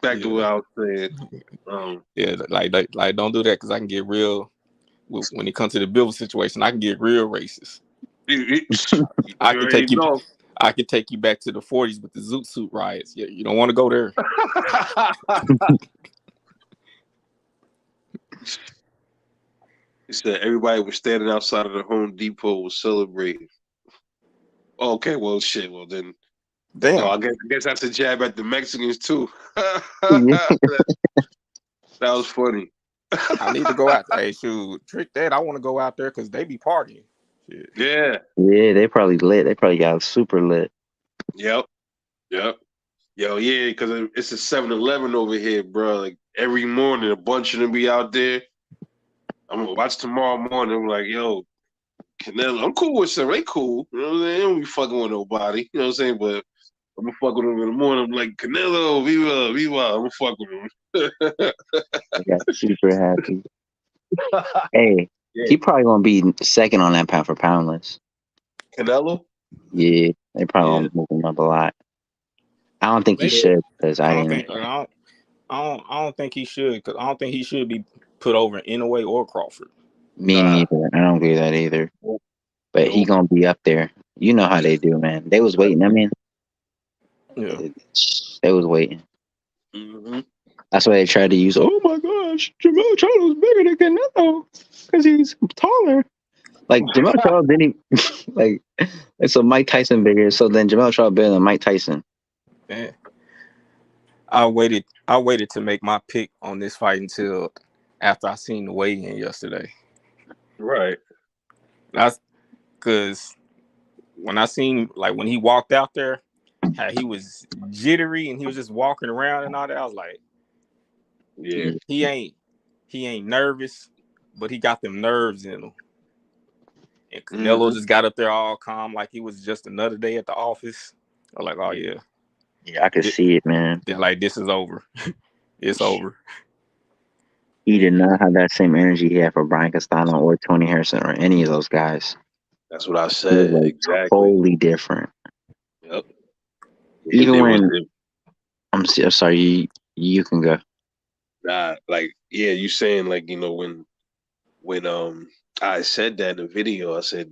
back to what I was saying. Yeah, like don't do that because I can get real. When it comes to the Bill situation, I can get real racist. You I can already take you. know. I can take you back to the 40s with the Zoot Suit riots. Yeah, you don't want to go there. He said everybody was standing outside of the Home Depot was celebrating. Okay, well, shit. Well, then, Damn. I guess that's a jab at the Mexicans too. Yeah. That was funny. I need to go out there. Hey, shoot, trick that. I want to go out there because they be partying. Shit. Yeah. Yeah, they probably lit. They probably got super lit. Yep. Yo, yeah, because it's a 7-Eleven over here, bro. Like every morning, a bunch of them be out there. I'm gonna watch tomorrow morning. I'm like, yo, Canelo. I'm cool with them. They cool. You know what I'm saying? They don't be fucking with nobody. You know what I'm saying? But I'm gonna fuck with them in the morning. I'm like, Canelo, viva, viva. I'm gonna fuck with him. They got super happy. Hey, Yeah. he probably gonna be second on that pound for pound list. Canelo? Yeah, they probably gonna move him up a lot. I don't think he should because I don't think he should because I don't think he should be put over in Inoue or Crawford. Me neither. I don't agree with that either. But he gonna be up there. You know how they do, man. They was waiting. I mean, Yeah. they was waiting. Mm-hmm. That's why they tried to use. Oh my gosh, Jamel Charlo's bigger than Canelo because he's taller. Like Jamel Charlo didn't like. So Mike Tyson bigger. So then Jamel Charlo bigger than Mike Tyson. Man. I waited to make my pick on this fight until after I seen the weigh-in yesterday. Right. That's because when I seen when he walked out there, how he was jittery and he was just walking around and all that. I was like, yeah, he ain't nervous, but he got them nerves in him. And Canelo just got up there all calm, like he was just another day at the office. I was like, oh yeah. Yeah, I could see it, man. They're like, this is over. It's over. He did not have that same energy he had for Brian Castano or Tony Harrison or any of those guys. That's what I said. Exactly. Totally different. Yep. Even when I'm sorry, you can go. Nah, you saying when I said that in the video, I said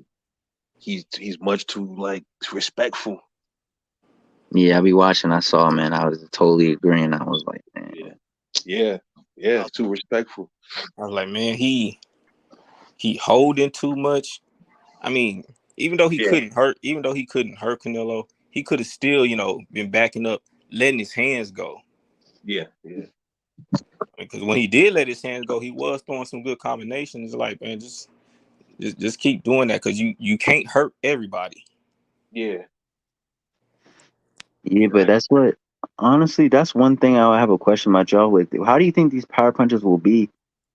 he's much too respectful. Yeah, I be watching. I saw, man. I was totally agreeing. I was like, man. Yeah, too respectful. I was like, man, he holding too much. I mean, even though he couldn't hurt Canelo, he could have still, been backing up, letting his hands go. Yeah. Because when he did let his hands go, he was throwing some good combinations. Like, man, just keep doing that because you can't hurt everybody. Yeah. Yeah, but that's what. Honestly, that's one thing I have a question about y'all with. How do you think these power punches will be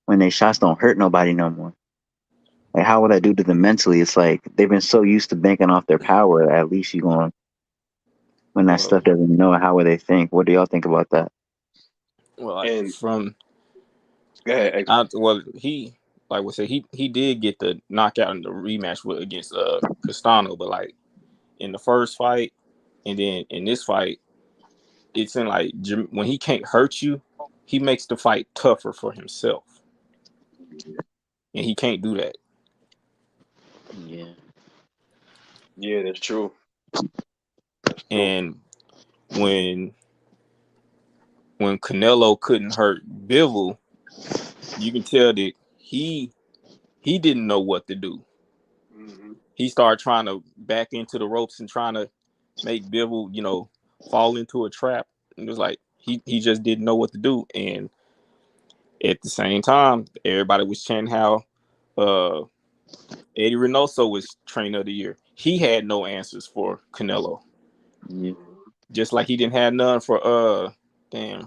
when their shots don't hurt nobody no more? Like, how will that do to them mentally? It's like they've been so used to banking off their power. That at least you going when that stuff Well, doesn't know. How would they think? What do y'all think about that? like And from go ahead. he like we said he did get the knockout in the rematch against Castano, but like in the first fight and then in this fight, it's in like when he can't hurt you, he makes the fight tougher for himself, and he can't do that. Yeah. Yeah, that's true. That's true. And when Canelo couldn't hurt Bivol, you can tell that he didn't know what to do. Mm-hmm. He started trying to back into the ropes and trying to make Bivol, fall into a trap. And it was like he just didn't know what to do. And at the same time, everybody was chanting how uh, Eddie Reynoso was trainer of the year. He had no answers for Canelo. Yeah. Just like he didn't have none for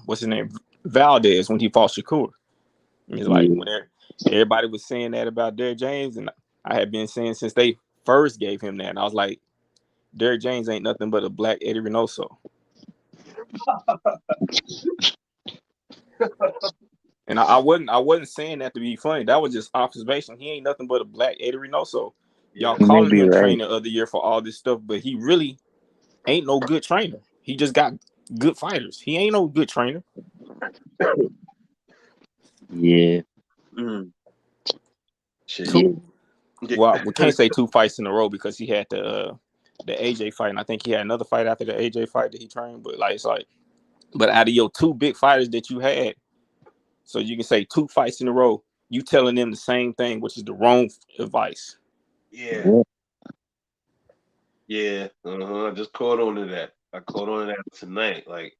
what's his name? Valdez when he fought Shakur. It's like Yeah. when everybody was saying that about Derrick James, and I had been saying since they first gave him that, and I was like, Derrick James ain't nothing but a black Eddie Reynoso. And I wasn't saying that to be funny. That was just observation. He ain't nothing but a black Eddie Reynoso. Y'all Yeah. You may calling be him right. trainer of the year for all this stuff, but he really ain't no good trainer. He just got good fighters. He ain't no good trainer. Yeah. Mm. Shit. Yeah. Two, well, we can't say 2 fights in a row because he had the AJ fight, and I think he had another fight after the AJ fight that he trained. But like it's like, but out of your 2 big fighters that you had, so you can say 2 fights in a row, you telling them the same thing, which is the wrong advice. Yeah. Yeah. Yeah. I just caught on to that. I caught on to that tonight. Like,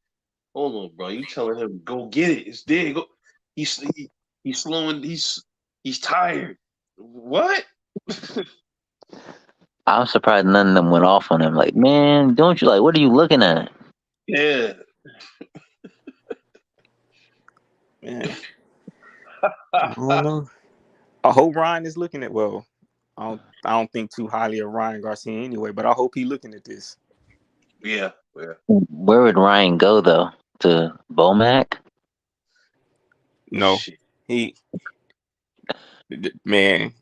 hold on, bro. You telling him go get it? It's there. Go. He's slowing. He's tired. What? I'm surprised none of them went off on him. Like, man, don't you like? What are you looking at? Yeah. Man, I don't know. I hope Ryan is looking at I don't think too highly of Ryan Garcia anyway, but I hope he's looking at this. Yeah. Yeah. Where would Ryan go though? To Bomac? No, Shit. he man,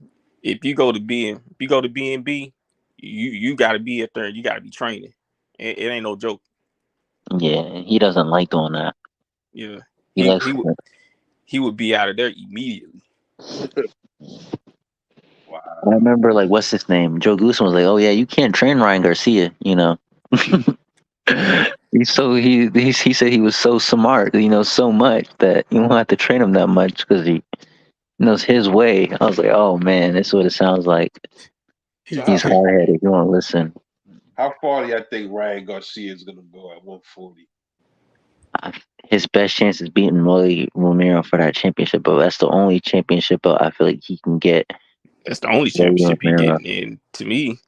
if you go to B&B, you got to be up there. You got to be training. It ain't no joke. Yeah, he doesn't like doing that. Yeah, He he likes. he would he would be out of there immediately. I Wow. remember like what's his name? Joe Goosen was like, "Oh yeah, you can't train Ryan Garcia." He said he was so smart, so much that you won't have to train him that much because he knows his way. I was like, "Oh man, that's what it sounds like." So He's hard headed. He won't listen. how far do y'all think Ryan Garcia is gonna go at 140? His best chance is beating Rolly Romero for that championship belt. That's the only championship belt I feel like he can get. That's the only Rolly championship he Romero. getting. And to me,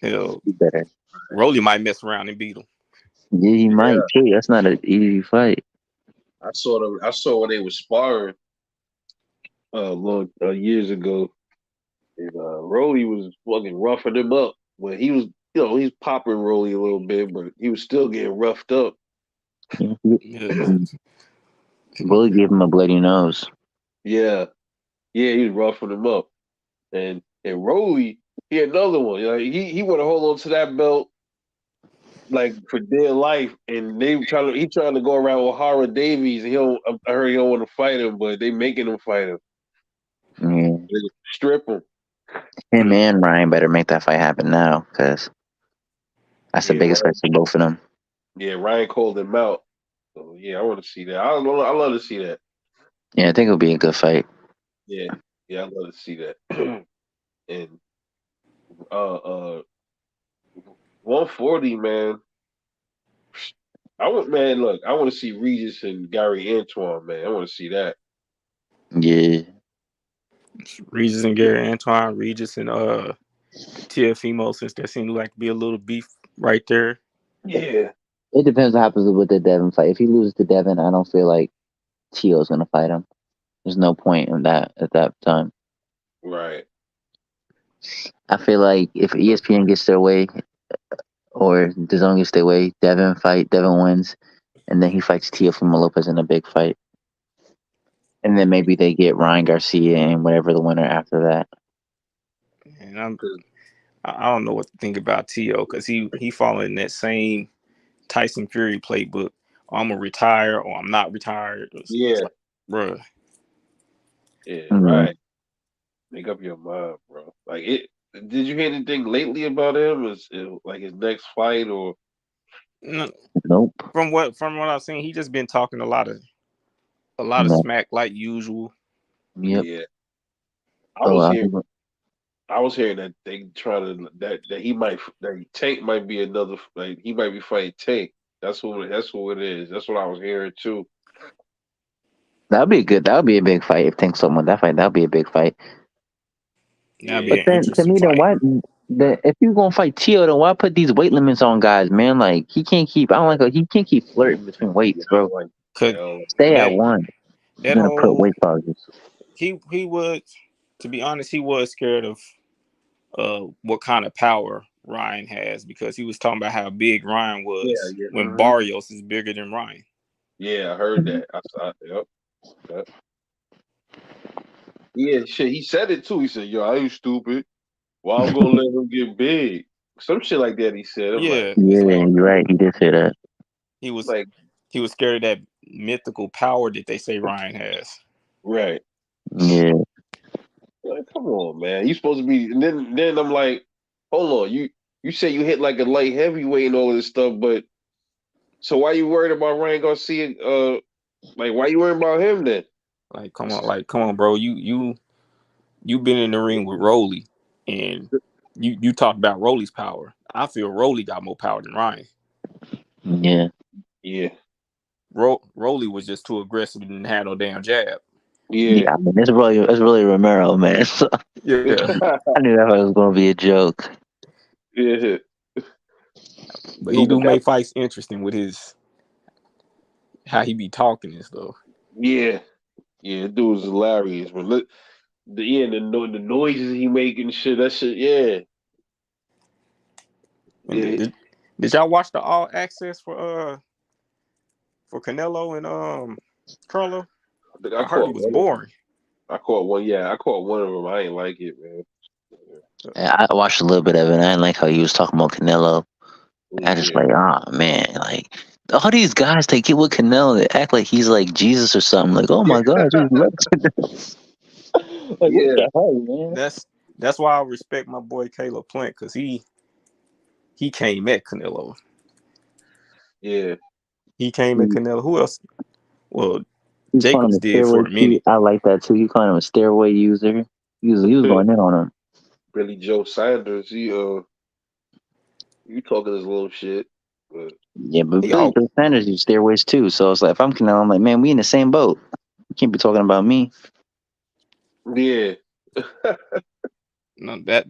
hell, He better. Rolly might mess around and beat him. Yeah, he Yeah. might too. That's not an easy fight. I saw when they were sparring long years ago. And Rolly was fucking roughing him up. When he was, he's popping Rolly a little bit, but he was still getting roughed up. Yeah, Yeah. Bully gave him a bloody nose. Yeah, yeah, he was roughing him up. And Rolly, he had another one. He want to hold on to that belt like for dear life, and he trying to go around with Hara Davies. And I heard he don't want to fight him, but they making him fight him. Yeah. They strip him. Him and Ryan better make that fight happen now, because that's the Yeah, biggest fight for both of them. Ryan called him out. So yeah, I want to see that. I love to see that. Yeah, I think it'll be a good fight. Yeah, yeah, I love to see that. And uh 140, man. I want to see Regis and Gary Antoine, man. I want to see that. Yeah. Regis and Gary Antoine, Regis and Tiafimo, since there seemed like to be a little beef right there. Yeah. It depends what happens with the Devin fight. If he loses to Devin, I don't feel like Tio's gonna fight him. There's no point in that at that time. Right. I feel like if ESPN gets their way or DAZN gets their way, Devin wins, and then he fights Teofimo Lopez in a big fight. And then maybe they get Ryan Garcia and whatever the winner after that. And I don't know what to think about Tio because he following that same Tyson Fury playbook. I'm gonna retire or I'm not retired. It's Yeah. like, bruh. Yeah. Mm-hmm. Right. Make up your mind, bro. Like it. Did you hear anything lately about him? Is like his next fight or? Nope. From what I've seen, he just been talking a lot of No. smack like usual. Yep. Yeah. Oh, I was hearing that they try to that Tank might be another like he might be fighting Tank. That's what it is. That's what I was hearing too. that'd be good. That would be a big fight if Tank won that fight. That'd be a big fight. That'd Yeah. be But an then to interesting me, then fight. why? If you're gonna fight Tio, then why put these weight limits on guys, man? Like he can't keep. I don't like. He can't keep flirting between weights, I bro. don't like Cause Stay at that one. You're that gonna put whole weight targets. he was, to be honest, he was scared of what kind of power Ryan has because he was talking about how big Ryan was yeah. when Barrios is bigger than Ryan. Yeah, I heard that. Yep. Yeah, shit. He said it too. He said, "Yo, I ain't stupid. Why I'm gonna let him get big?" Some shit like that. He said. I'm like, Yeah, it's Yeah, like you're right. He did say that. he was like he was scared of that mythical power that they say Ryan has. right. Yeah. Like, come on, man. You supposed to be. And then I'm like, hold on. You say you hit like a light heavyweight and all of this stuff, but so why you worried about Ryan Garcia? Like why you worried about him then? Like, come on, bro. You been in the ring with Rolly, and you talked about Rolly's power. I feel Rolly got more power than Ryan. Yeah. Yeah. Rolly was just too aggressive and didn't have no damn jab. Yeah. Yeah. I mean, it's really Romero, man. So Yeah, I knew that was gonna be a joke. Yeah. but Yo, he but do that make fights interesting with his how he be talking and stuff. yeah. Yeah, dude was hilarious. But look the noises he making shit, that shit, yeah. And Yeah. did y'all watch the All Access for Canelo and Charlo? I think I I heard it caught was one of them. boring. I caught one, yeah, I caught one of them. I ain't like it, man. I watched a little bit of it. And I didn't like how he was talking about Canelo. I just Yeah. like, oh man, like all these guys they get with Canelo, they act like he's like Jesus or something. Like, oh my God, just like what Yeah. the hell, man? That's why I respect my boy Caleb Plant because he came at Canelo. Yeah. He came at Canelo. Who else? Well, He calling him Jacobs a did stairway for a cheat. minute. I like that too. He calling him a stairway user. He was going in on him. Billy Joe Sanders, you talking this little shit. But Yeah, but They Billy all Joe Sanders use stairways too. So it's like if I'm Canelo, I'm like, man, we in the same boat. You can't be talking about me. yeah. no, that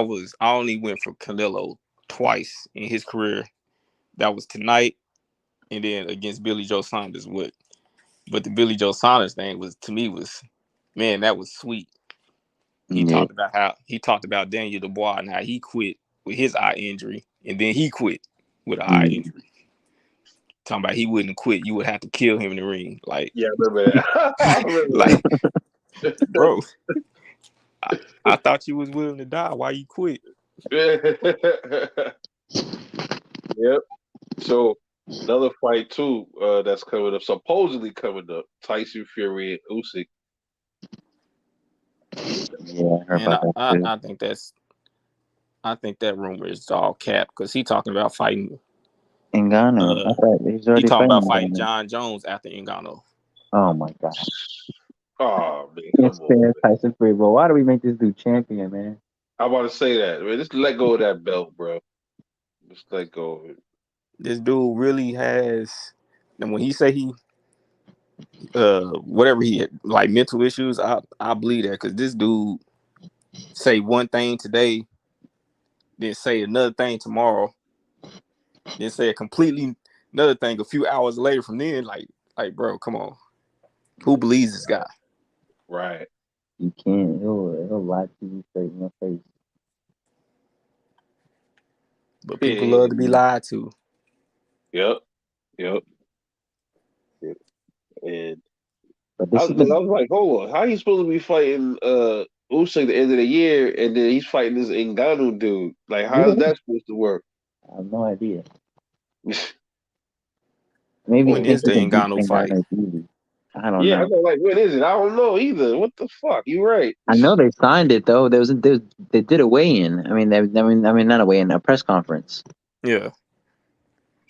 was I only went for Canelo twice in his career. That was tonight and then against Billy Joe Saunders. But the Billy Joe Saunders thing was to me was man, that was sweet. He Yeah. talked about Daniel Dubois and how he quit with his eye injury, and then he quit with an eye Mm. injury. Talking about he wouldn't quit, you would have to kill him in the ring. Like, Yeah, I remember that. I remember like, bro, I thought you was willing to die. Why you quit? that. Yep. So another fight too, that's coming up, supposedly coming up. Tyson Fury and Usyk. Yeah, I heard Man, about that too. I think that rumor is all cap because he talking about fighting. Ngannou. I thought he's He already talking fighting about fighting Ngannou. John Jones after Ngannou. Oh my God. Oh man, Can't come on, stand man. Tyson Fury, bro. Why do we make this dude champion, man? I'm about to say that, man. Just let go of that belt, bro. Just let go of it. This dude really has, and when he say he whatever he had, like mental issues, I believe that because this dude say one thing today, then say another thing tomorrow, Then say a completely another thing a few hours later from then, like bro, come on. Who believes this guy? Right. You can't. He'll lie to you straight in your face. But people Yeah. love to be lied to. Yep. Yep. And But I this has was been like, hold on, how you supposed to be fighting Usyk at the end of the year, and then he's fighting this Ngannou dude? Like, how is yeah, that supposed to work? I have no idea. Maybe he When is thinks he the can beat Ngannou fight? Ngannou easy. I don't Yeah, I know. know. Like, when is it? I don't know either. What the fuck? You right? I know they signed it though. They did a weigh-in. I mean, not a weigh-in, a press conference. Yeah.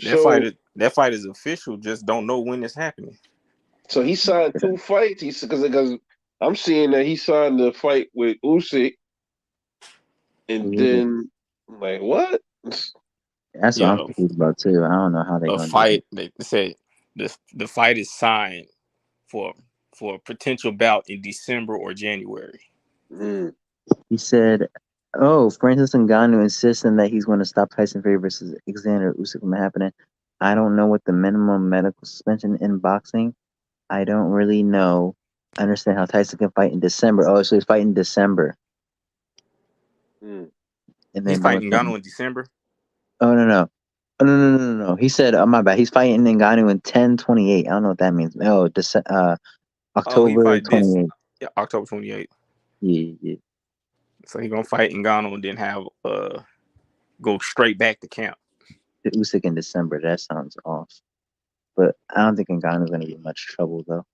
So, That fight is official, just don't know when it's happening. so he signed 2 fights. He's because I'm seeing that he signed the fight with Usyk, and Yeah. then I'm like, what? That's what I'm Yeah. confused about too. I don't know how they're A gonna do it. fight, they said the fight is signed for a potential bout in December or January. Mm. He said, "Oh, Francis Ngannou insisting that he's going to stop Tyson Fury versus Alexander Usyk from happening. I don't know what the minimum medical suspension in boxing. I don't really know. I understand how Tyson can fight in December. Oh, so he's fighting in December, Mm. and He's then doing fighting something. Ngannou in December. Oh no. Oh, no. He said, "Oh my bad. He's fighting Ngannou in 10/28. I don't know what that means. Oh, Oh, he October fight this 28th. October 28th. Yeah. So he gonna fight Ngannou and then have go straight back to camp. The Usyk in December. That sounds off. But I don't think Ngannou's gonna be much trouble though.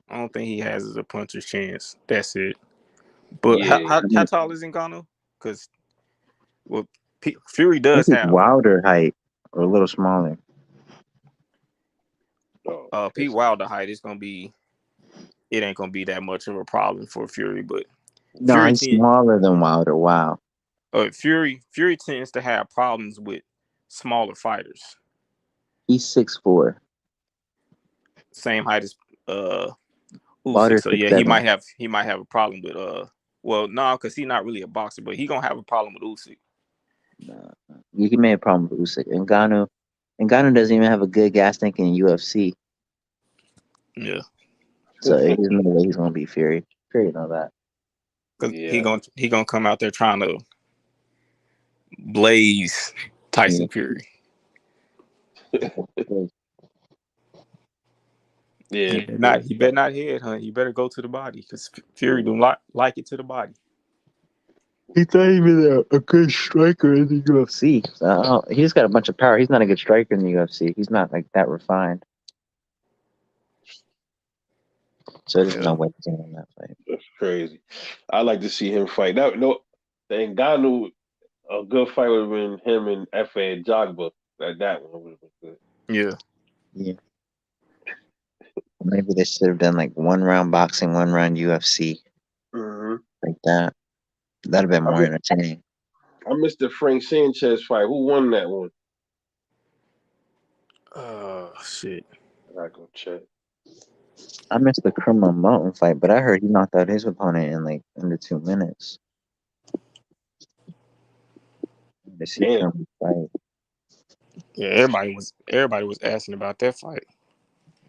I don't think he has a puncher's chance. That's it. But Yeah. how tall is Ngannou? Because well, Fury I think does he's have Wilder height or a little smaller. Oh, Pete Wilder height. It ain't gonna be that much of a problem for Fury, but No, Fury he's ten, smaller than Wilder. Wow. Fury tends to have problems with smaller fighters, He's 6'4". same height as uh Usyk. Wilder's So six yeah, seven. he might have a problem with well no, because he's not really a boxer, but he gonna have a problem with Usyk. No. You may have a problem with Usyk. Ngannou doesn't even have a good gas tank in UFC. Yeah, So he's no way he's gonna beat Fury. Fury know that. because yeah. he gonna come out there trying to blaze Yeah. Tyson Fury. Yeah. He better not headhunt. He better go to the body because Fury do like it to the body. He's not even a good striker in the UFC. So, he just got a bunch of power. He's not a good striker in the UFC. He's not like that refined. So there's no Yeah, way he's in that fight. That's crazy. I like to see him fight. Now, no, the Ngannou, a good fight would have been him and F.A. Jogba. That one would have been good. yeah. Yeah. Maybe they should have done like 1 round boxing, 1 round UFC, Mm-hmm. like that. That'd have been more entertaining. I missed the Frank Sanchez fight. Who won that one? Oh shit. I gotta go check. I missed the Criminal Mountain fight, but I heard he knocked out his opponent in like under 2 minutes. The see Damn. Criminal fight. Yeah, everybody was asking about that fight.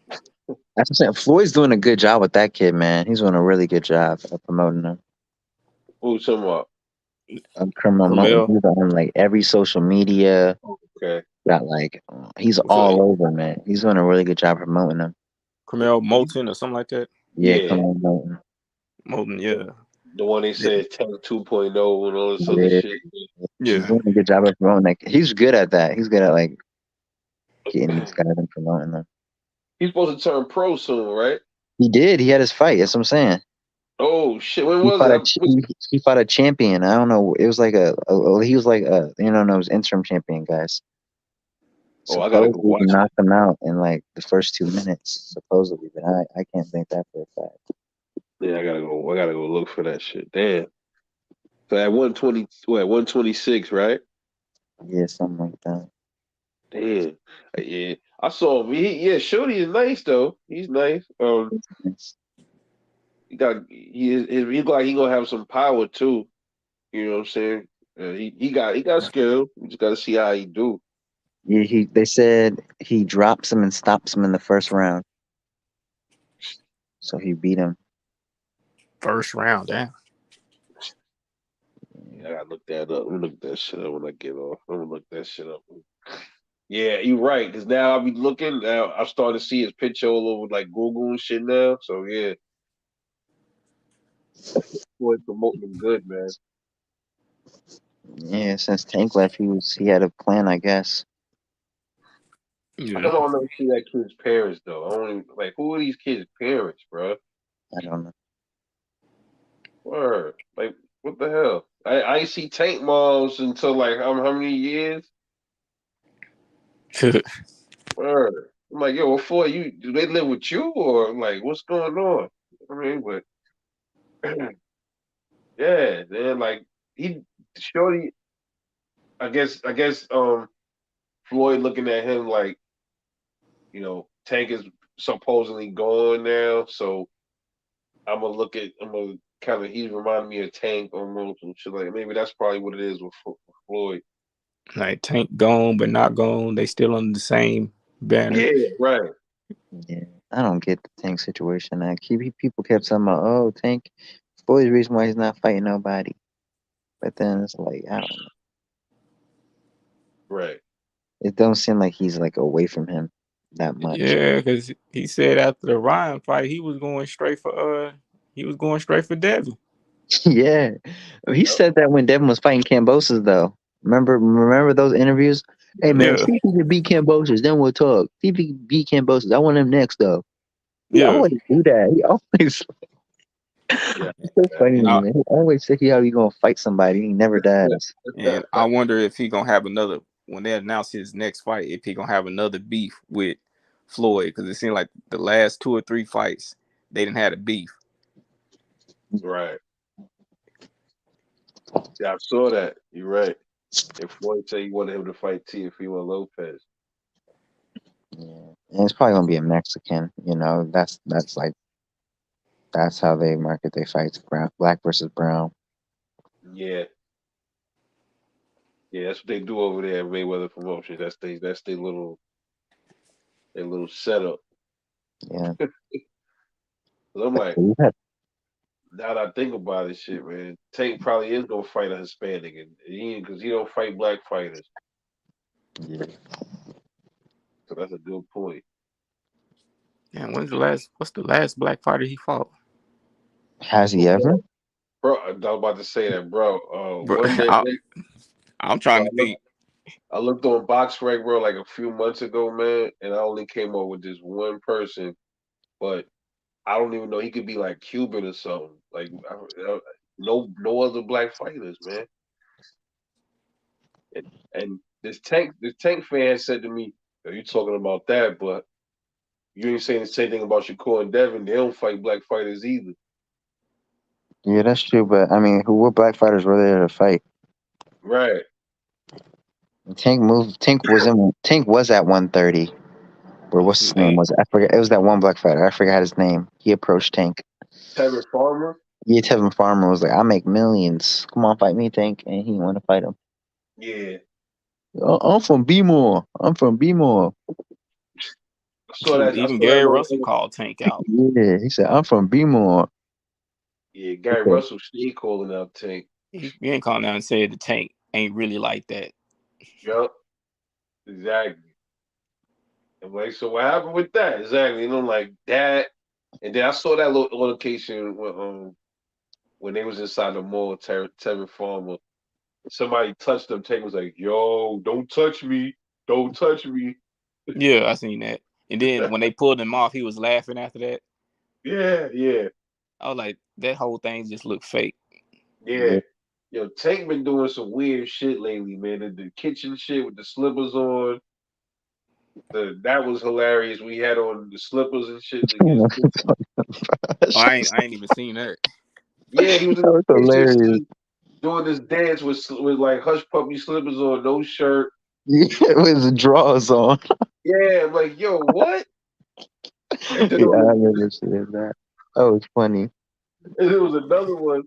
That's what I'm saying. Floyd's doing a good job with that kid, man. He's doing a really good job of promoting him. Who's talking about? Criminal Mountain. Camille, He's on like every social media. Okay. Got like he's so all over, man. He's doing a really good job promoting him. Camille Moulton or something like that. Yeah, Yeah. Criminal Mountain. Moulton, yeah. The one they Yeah. said 10 2.0 and all this other Yeah, shit. he's Yeah. doing a good job of promoting. Like he's good at that. He's good at like getting these guys and promoting them. He's supposed to turn pro soon, right? He did. He had his fight. That's what I'm saying. Oh shit! When He was fought it? a he fought a champion. I don't know. It was like he was like it was interim champion, guys. Oh, I gotta go Supposedly he watch it. knocked him out in like the first 2 minutes, supposedly, but I can't think that for a fact. Yeah, I gotta go. I gotta go look for that shit. Damn. So at 120, what 126, right? Yeah, something like that. Damn. Yeah, I saw him. Yeah, Shorty is nice though. He's nice. He got he look like he gonna have some power too. You know what I'm saying? Yeah, he got skill. You just got to see how he do. Yeah, they said he drops him and stops him in the first round, so he beat him. First round, damn. Yeah, I gotta look that up. Let me look that shit up when I get off. I'm gonna look that shit up. Yeah, you're right. Cause now I'll be looking. Now I'm starting to see his picture all over like Google and shit now. So yeah, boy, promoting him good, man. Yeah, since Tank left, he had a plan, I guess. I Yeah. don't never see that kid's parents though. I don't even like who are these kids' parents, bro? I don't know. Word, like what the hell? I ain't see Tank moms until like how many years? Word. I'm like, yo, what for? You do they live with you or like what's going on? I mean, but yeah, then like he shorty. I guess Floyd looking at him like Tank is supposedly gone now, so I'm gonna kind of he's reminding me of Tank almost and shit like maybe that's probably what it is with Floyd. Like Tank gone, but not gone. They still under the same banner. Yeah, right. Yeah, I don't get the Tank situation. People kept saying, "Oh, Tank, Floyd's the reason why he's not fighting nobody." But then it's like, I don't know. Right. It don't seem like he's like away from him that much. Yeah, because he said after the Ryan fight, he was going straight for Devin. Yeah, he Yep. said that when Devin was fighting Cambosis, though. Remember those interviews? Hey Yeah. man, Yeah, see if he can beat Cambosis, then we'll talk. See if he can beat Cambosis. I want him next, though. He yeah. always do that. He always Yeah. it's so funny, And I man. He always say how he gonna fight somebody. He never does. and I wonder if he gonna have another when they announce his next fight. If he gonna have another beef with Floyd, because it seemed like the last 2 or 3 fights they didn't have a beef. Right. Yeah, I saw that. You're right. If Floyd said he wanted him to fight Teofimo Lopez. Yeah, and it's probably gonna be a Mexican. That's how they market their fights: brown, black versus brown. Yeah. Yeah, that's what they do over there at Mayweather Promotions. That's their little setup. Yeah, 'Cause I'm like, you had, now that I think about it, shit, man, Tank probably is gonna fight a Hispanic, and because he don't fight black fighters, yeah. so that's a good point. And what's the last black fighter he fought? Has he But ever? bro, I was about to say that, bro. Bro, One day, I'm bro, trying to think. I looked on BoxRec, bro, like a few months ago, man, and I only came up with this one person, but I don't even know he could be like Cuban or something. Like no other black fighters, man. And this tank fan said to me, "Are you talking about that? But you ain't saying the same thing about Shakur and Devin. They don't fight black fighters either." Yeah, that's true. But I mean, what black fighters were there to fight? Right. Tank moved. Tank was at 130. Where What's what's his his name name? was? I forget. It was that one black fighter. I forgot his name. He approached Tank. Tevin Farmer. Yeah, Tevin Farmer was like, "I make millions. Come on, fight me, Tank." And he want to fight him. Yeah. I'm from B-more. I'm from B-more. I saw that. I Even saw that Gary little. Russell called Tank out. Yeah, he said, "I'm from B-more." Yeah, Gary Russell, he calling out Tank. He ain't calling out and said the Tank ain't really like that. Yup. Exactly. I'm like, so what happened with that? Exactly. And I'm like that. And then I saw that little location when they was inside the mall, Tevin Farmer. Somebody touched them. Tank was like, "Yo, don't touch me, don't touch me." Yeah, I seen that. And then when they pulled him off, he was laughing after that. Yeah, yeah, I was like, that whole thing just looked fake. yeah. Yo, Tank been doing some weird shit lately, man. The kitchen shit with the slippers on. That was hilarious. We had on the slippers and shit against. Oh, That I ain't even seen that. Yeah, he was in the was kitchen hilarious. son, doing this dance with like hush puppy slippers on, no shirt. Yeah, with the drawers on. Yeah, I'm like, yo, what? And then Yeah, I remember seeing that. That was funny. there was another one.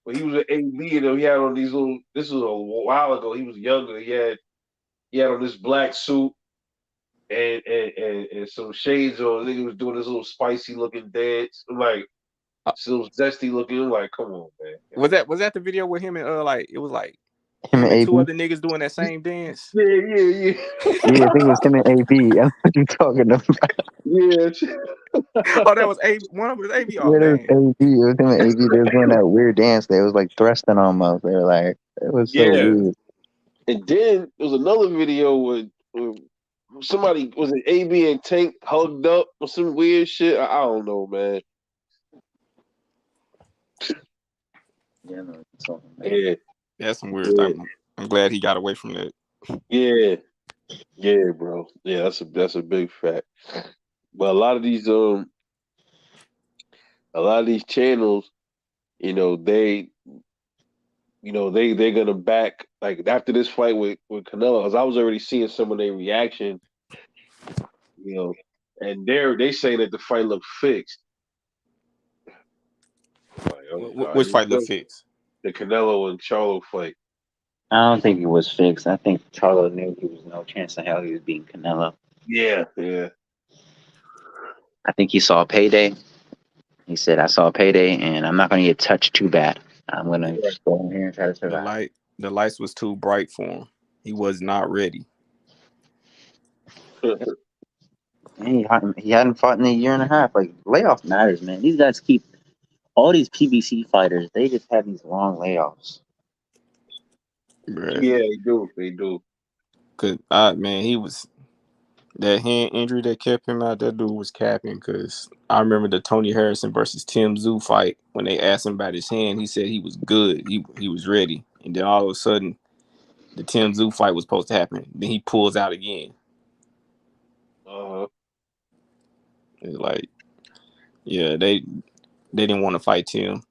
when he was at AB, and he had on these little. This was a while ago. He was younger. He had on this black suit and some shades on. Nigga was doing this little spicy looking dance. I'm like, so zesty looking. I'm like, come on, man. Was that the video with him and like it was like Him him and and two AB. other niggas doing that same dance? Yeah. Yeah, I think it was him and AB. That's what you talking about. Yeah. Oh, that was A. One of them was AB. Oh Yeah, it was man, AB. It was him and AB. They was doing that weird dance. They was like thrusting almost. They were like, it was so Yeah. weird. And then there was another video with somebody, was it AB and Tank hugged up or some weird shit? I don't know, man. Yeah, I know what you're talking about. Yeah. that's some weird stuff. I'm glad he got away from that. Yeah, bro. Yeah, that's a big fact. But a lot of these channels, they're gonna back, like, after this fight with Canelo, because I was already seeing some of their reaction, and they say that the fight looked fixed. Like, Which fight look fixed? the Canelo and Charlo fight. I don't think it was fixed. I think Charlo knew he was no chance in hell he was beating Canelo. Yeah. I think he saw a payday. He said, I saw a payday and I'm not going to get touched too bad. I'm going to just go in here and try to survive. The lights was too bright for him. He was not ready. He hadn't fought in a year and a half. Like, layoff matters, man. These guys keep all these PBC fighters. They just have these long layoffs. Bruh. Yeah, they do. Cause man, he was that hand injury that kept him out. That dude was capping. Cause I remember the Tony Harrison versus Tim Tszyu fight when they asked him about his hand. He said he was good. He was ready. And then all of a sudden, the Tim Tszyu fight was supposed to happen. Then he pulls out again. It's like, yeah, they didn't want to fight Tim.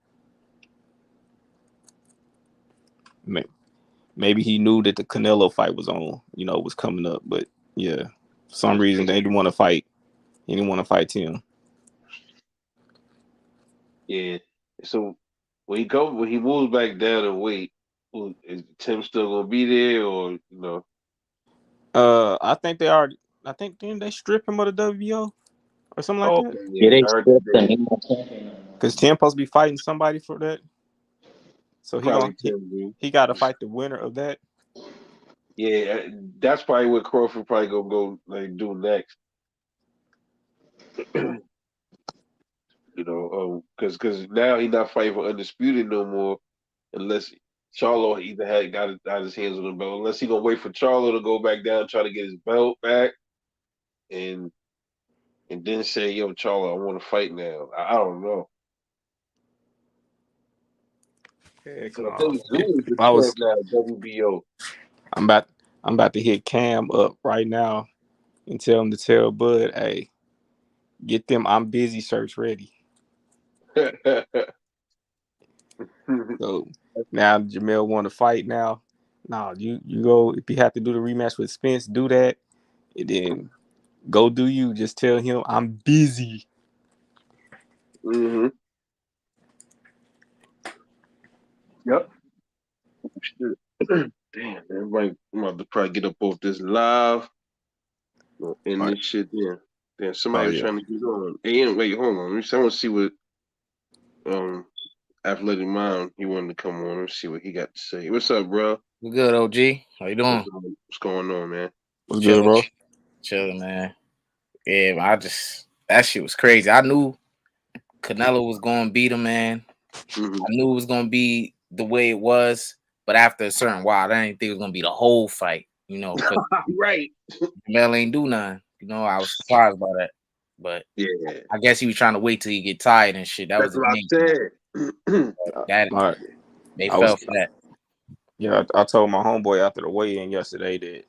Maybe he knew that the Canelo fight was on, was coming up. But yeah, for some reason they didn't want to fight. He didn't want to fight Tim. Yeah. So when he moves back down in weight, is Tim still gonna be there, or I think didn't they strip him of the WBO or something like that? Yeah, they I heard stripped that. him. Because Tim supposed to be fighting somebody for that. So Probably Tim, dude. he got to fight the winner of that. Yeah, that's probably what Crawford probably gonna go like do next. Because now he's not fighting for undisputed no more, unless Charlo either got his hands on the belt. Unless he gonna wait for Charlo to go back down, try to get his belt back, and then say, "Yo, Charlo, I want to fight now." I don't know. Yeah, So I think Zoo is the if I was, champ now, WBO. I'm about to hit Cam up right now and tell him to tell Bud, hey, get them I'm busy shirts ready. So now Jamel want to fight now. No, you go, if you have to do the rematch with Spence, do that. And then go do you. Just tell him I'm busy. Mm-hmm. Yep. Damn, everybody, I'm about to probably get up off this live and this shit. Yeah. Damn, somebody was trying to get on. Hey, wait, hold on. I want to see what Athletic Mind, he wanted to come on. Let's see what he got to say. What's up, bro? We good, OG. How you doing? What's going on, man? What's good, bro? Chilling, man. Yeah, that shit was crazy. I knew Canelo was gonna beat him, man. Mm-hmm. I knew it was gonna be the way it was, but after a certain while, I didn't think it was gonna be the whole fight. Right. Canelo ain't do nothing. I was surprised by that. But yeah, I guess he was trying to wait till he get tired and shit. That's what I said. They fell for that. Yeah, I told my homeboy after the weigh-in yesterday that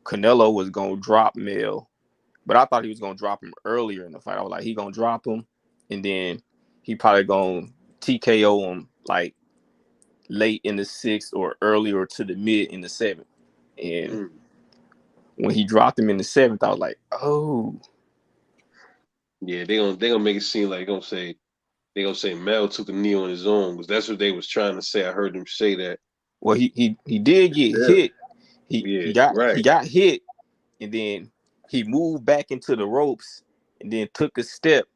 Canelo was gonna drop Mel, but I thought he was gonna drop him earlier in the fight. I was like, he gonna drop him, and then he probably gonna TKO him like late in the 6th or earlier to the mid in the 7th. And when he dropped him in the 7th, I was like, oh. Yeah, they gonna make it seem like gonna say they gonna say Mel took a knee on his own because that's what they was trying to say. I heard them say that. Well, he did get Yeah, hit. He yeah, got right. hit, and then he moved back into the ropes, and then took a step,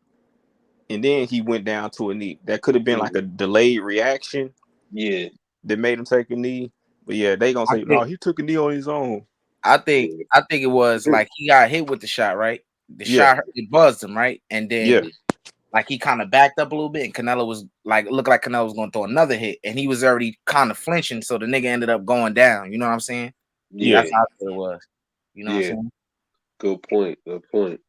and then he went down to a knee. That could have been like Mhm. a delayed reaction Yeah, that made him take a knee. But yeah, they gonna I say no, think he took a knee on his own. yeah, I think it was like he got hit with the shot, right? The Yeah, shot it buzzed him, right? And then yeah, mhm. like he kind of backed up a little bit, and Canelo was like looked like Canelo was gonna throw another hit, and he was already kind of flinching, so the nigga ended up going down. You know what I'm saying? yeah. That's Yeah, how it was. You know what I'm yeah. saying? Good point. Good point.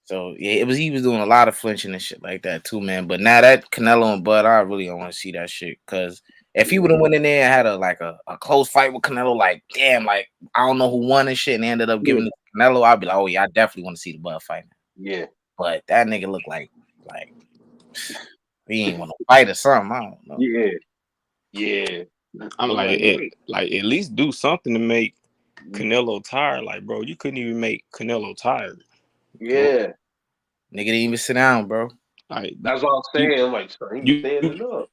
So yeah, it was he was doing a lot of flinching and shit like that too, man. But now that Canelo and Bud, I really don't want to see that shit because if he would Yeah, have went in there and had a close fight with Canelo, like damn, like I don't know who won and shit, and they ended up yeah, giving it to Canelo, I'd be like, oh yeah, I definitely want to see the Bud fight. yeah, But that nigga looked like he ain't want to fight or something. I don't know. yeah, yeah. I'm I'm like, like, wait. at least do something to make Canelo tired. Like, bro, you couldn't even make Canelo tired. Yeah, Nigga didn't even sit down, bro. Like, that's what I'm you saying. I'm like, son, he was you standing up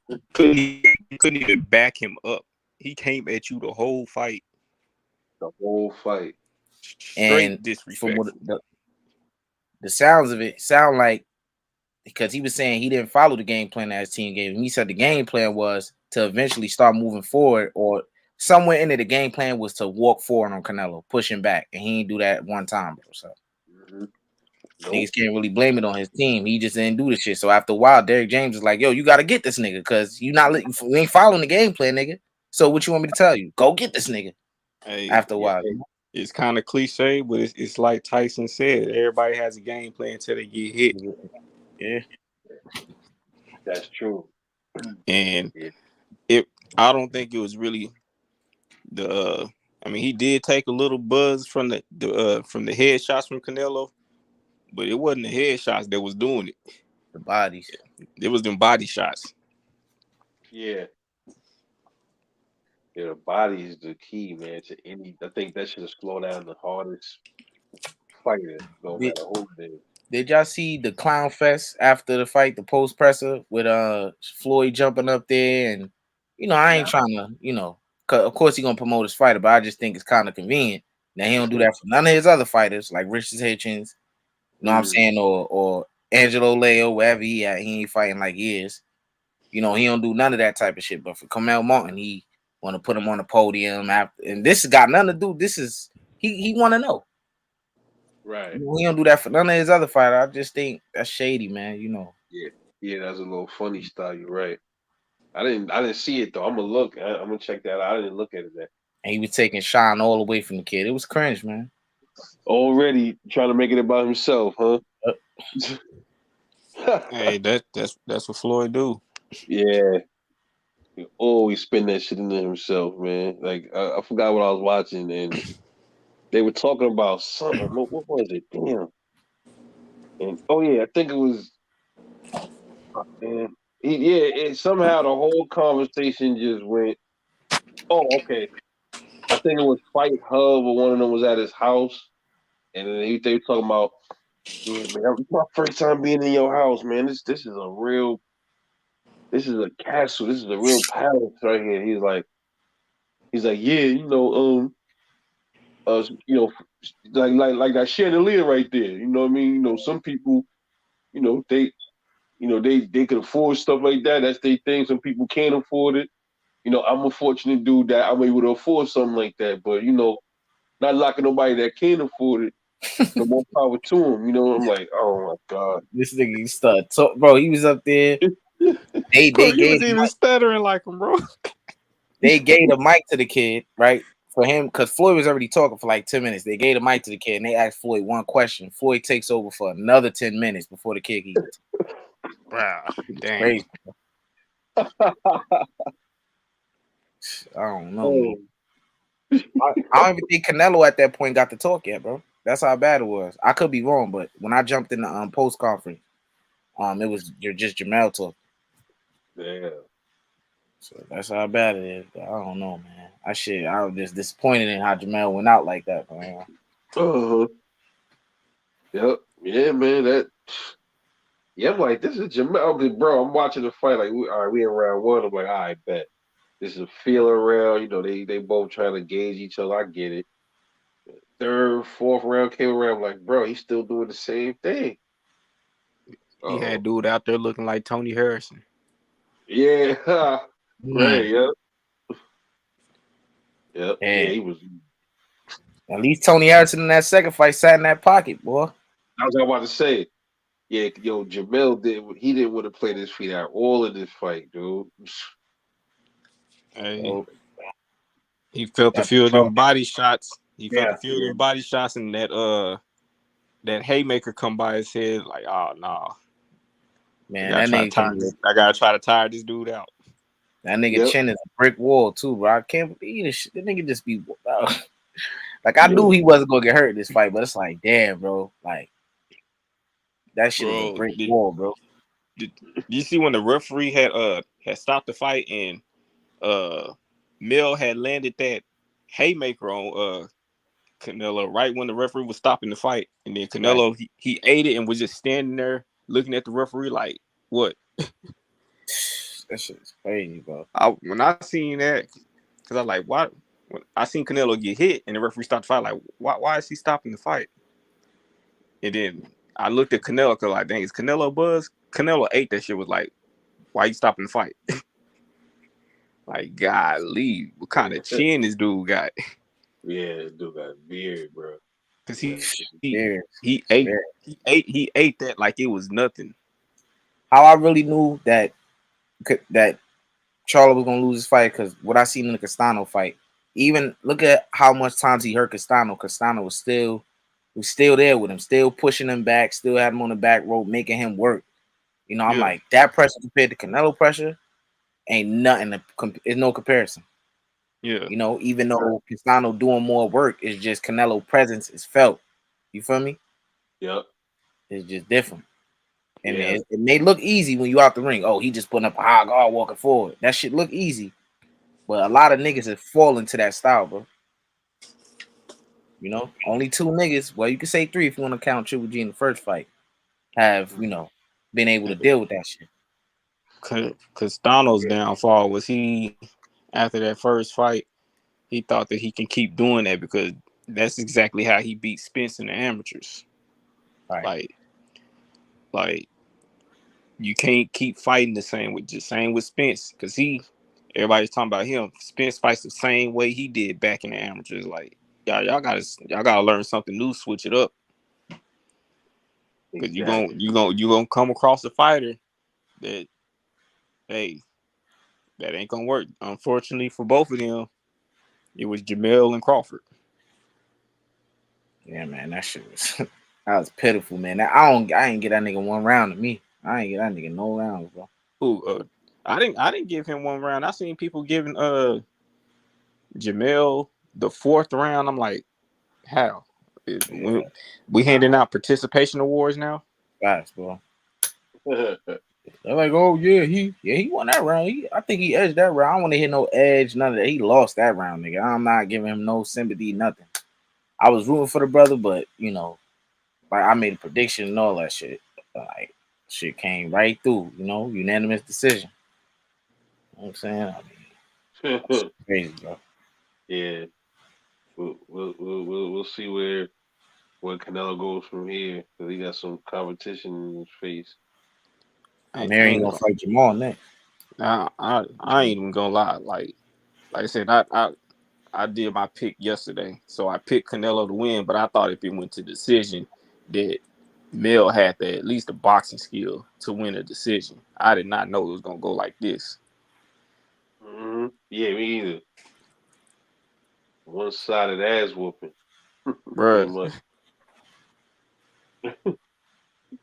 couldn't even back him up. He came at you the whole fight, the whole fight. And straight from what disrespectful. the sounds of it sound like because he was saying he didn't follow the game plan that his team gave him. He said the game plan was to eventually start moving forward, or somewhere into the game plan was to walk forward on Canelo, push him back, and he didn't do that one time, bro. So Hmm. Nope. niggas can't really blame it on his team. He just didn't do the shit. So after a while, Derrick James is like, "Yo, you got to get this nigga because you ain't following the game plan, nigga. So what you want me to tell you? Go get this nigga." Hey, After a Yeah, while, it's kind of cliche, but it's like Tyson said. Everybody has a game plan until they get hit, yeah, that's true. and Yeah, it. I don't think it was really the. I mean, he did take a little buzz from the headshots from Canelo, but it wasn't the headshots that was doing it. the bodies. It was them body shots. yeah. Yeah, the body is the key, man, to any. I think that should slow down the hardest fighter, no Did, matter who it is. did y'all see the clown fest after the fight, the post presser with Floyd jumping up there, and I ain't Nah. trying to 'cause of course he gonna promote his fighter, but I just think it's kind of convenient that he don't do that for none of his other fighters like Richard Hitchens, you know what I'm Mm, saying, or Angelo Leo, wherever he at, he ain't fighting like years. He don't do none of that type of shit. But for Kamel Martin, he want to put him on the podium after, and this has got nothing to do. This is he want to know. right. He don't do that for none of his other fighter. I just think that's shady, man. Yeah. Yeah, that's a little funny style. You're right. I didn't see it though. I'm gonna look. I'm gonna check that out. I didn't look at it that. And he was taking shine all away from the kid. It was cringe, man. Already trying to make it about himself, huh? Uh, Hey, that's what Floyd do. Yeah. He always spin that shit into himself, man. Like I forgot what I was watching, and they were talking about something. What was it? Damn. And oh yeah, I think it was. Man, somehow the whole conversation just went. Oh, okay. I think it was Fight Hub or one of them was at his house, and then they were talking about, yeah, man, it's my first time being in your house, man. This is a castle. This is a real palace right here. He's like, yeah, you know, like that chandelier right there. You know what I mean? Some people, you know, they, they can afford stuff like that. That's their thing. Some people can't afford it. I'm a fortunate dude that I'm able to afford something like that. But not knocking nobody that can't afford it. No more power to him. I'm like, oh my god. this nigga started bro. He was up there. They Bro, they you gave was even stuttering like him, bro. they gave the mic to the kid, right? For him, because Floyd was already talking for like 10 minutes. They gave the mic to the kid and they asked Floyd one question. Floyd takes over for another 10 minutes before the kid can Wow, damn. crazy. I don't know, man. Oh, I don't even think Canelo at that point got to talk yet, bro. That's how bad it was. I could be wrong, but when I jumped in the post conference, it was just Jamel talking. damn. So that's how bad it is. But I don't know, man. I was just disappointed in how Jamel went out like that, man. Uh-huh. Yep. Yeah, man. Yeah, I'm like, this is Jamel. I'm like, bro, I'm watching the fight. Like, all right, we in round one. I'm like, all right, bet. This is a feeling round. You know, they both trying to gauge each other. I get it. Third, fourth round came around. I'm like, bro, he's still doing the same thing. He had Oh, dude out there looking like Tony Harrison. yeah, right, Mm, yep, yep, yeah. yeah. He was. At least Tony Harrison in that second fight sat in that pocket, boy. I was about to say, yeah, yo, Jamel did. He didn't want to play this feet out all in this fight, dude. Hey, So he felt the that few of bro, them body shots. He felt yeah, the few of them body shots, and that haymaker come by his head like, oh no, nah. man, that nigga I gotta try to tire this dude out. that nigga Yep, chin is a brick wall too, bro. I can't believe this shit. That nigga just be like I yep, knew he wasn't gonna get hurt in this fight, but it's like, damn, bro, like that shit is a Bro, brick wall, bro. did you see when the referee had stopped the fight and Mill had landed that haymaker on Canelo right when the referee was stopping the fight, and then Right. Canelo he ate it and was just standing there looking at the referee like, what? That shit is crazy, bro. When I seen that, because I was like, why? When I seen Canelo get hit and the referee stopped the fight, like, why is he stopping the fight? And then I looked at Canelo because like, dang, is Canelo buzz? Canelo ate that shit. Was like, why you stopping the fight? Like, golly, what kind of chin this dude got? yeah. Dude got a beard, bro. Because Yeah, Serious, he ate serious. he ate that like it was nothing. How I really knew that Charlo was gonna lose his fight because what I seen in the Castano fight. Even look at how much times he hurt Castano. Castano was still there with him, still pushing him back, still had him on the back rope, making him work. You know, I'm Yeah, like that pressure compared to Canelo pressure ain't nothing. It's no comparison. yeah, You know, even though Castano doing more work, it's just Canelo presence is felt. You feel me? yep, It's just different. And yeah. it may look easy when you out the ring. Oh, he just putting up a high guard walking forward. That shit look easy. But a lot of niggas have fallen to that style, bro. You know, only two niggas. Well, you can say three if you want to count Triple G in the first fight. Have been able to deal with that shit. Castano's downfall was he after that first fight. He thought that he can keep doing that because that's exactly how he beat Spence in the amateurs. Right. Like, like you can't keep fighting the same with Spence because everybody's talking about him. Spence fights the same way he did back in the amateurs. Like, y'all gotta learn something new, switch it up because Exactly. you gonna come across a fighter that hey that ain't gonna work. Unfortunately for both of them, it was Jamel and Crawford. Yeah, man, that shit was that was pitiful, man. I ain't get that nigga one round to me. I ain't get that nigga no rounds, bro. Who I didn't give him one round. I seen people giving Jamel the fourth round. I'm like, how? Yeah, We handing out participation awards now? guys, bro. They're like, oh he won that round. I think he edged that round. I don't want to hit no edge, none of that. He lost that round, nigga. I'm not giving him no sympathy, nothing. I was rooting for the brother, but like I made a prediction and all that shit. Like shit came right through, unanimous decision. You know what I'm saying? I mean, that's crazy, bro. Yeah, we'll see where Canelo goes from here because he got some competition in his face. I'm I hearing he ain't gonna gonna, fight Jamal next. I ain't even gonna lie. Like I said, I did my pick yesterday, so I picked Canelo to win. But I thought if it went to decision, that Mel had at least a boxing skill to win a decision. I did not know it was gonna go like this, Yeah, me either. One sided ass whooping, pretty bruh. much.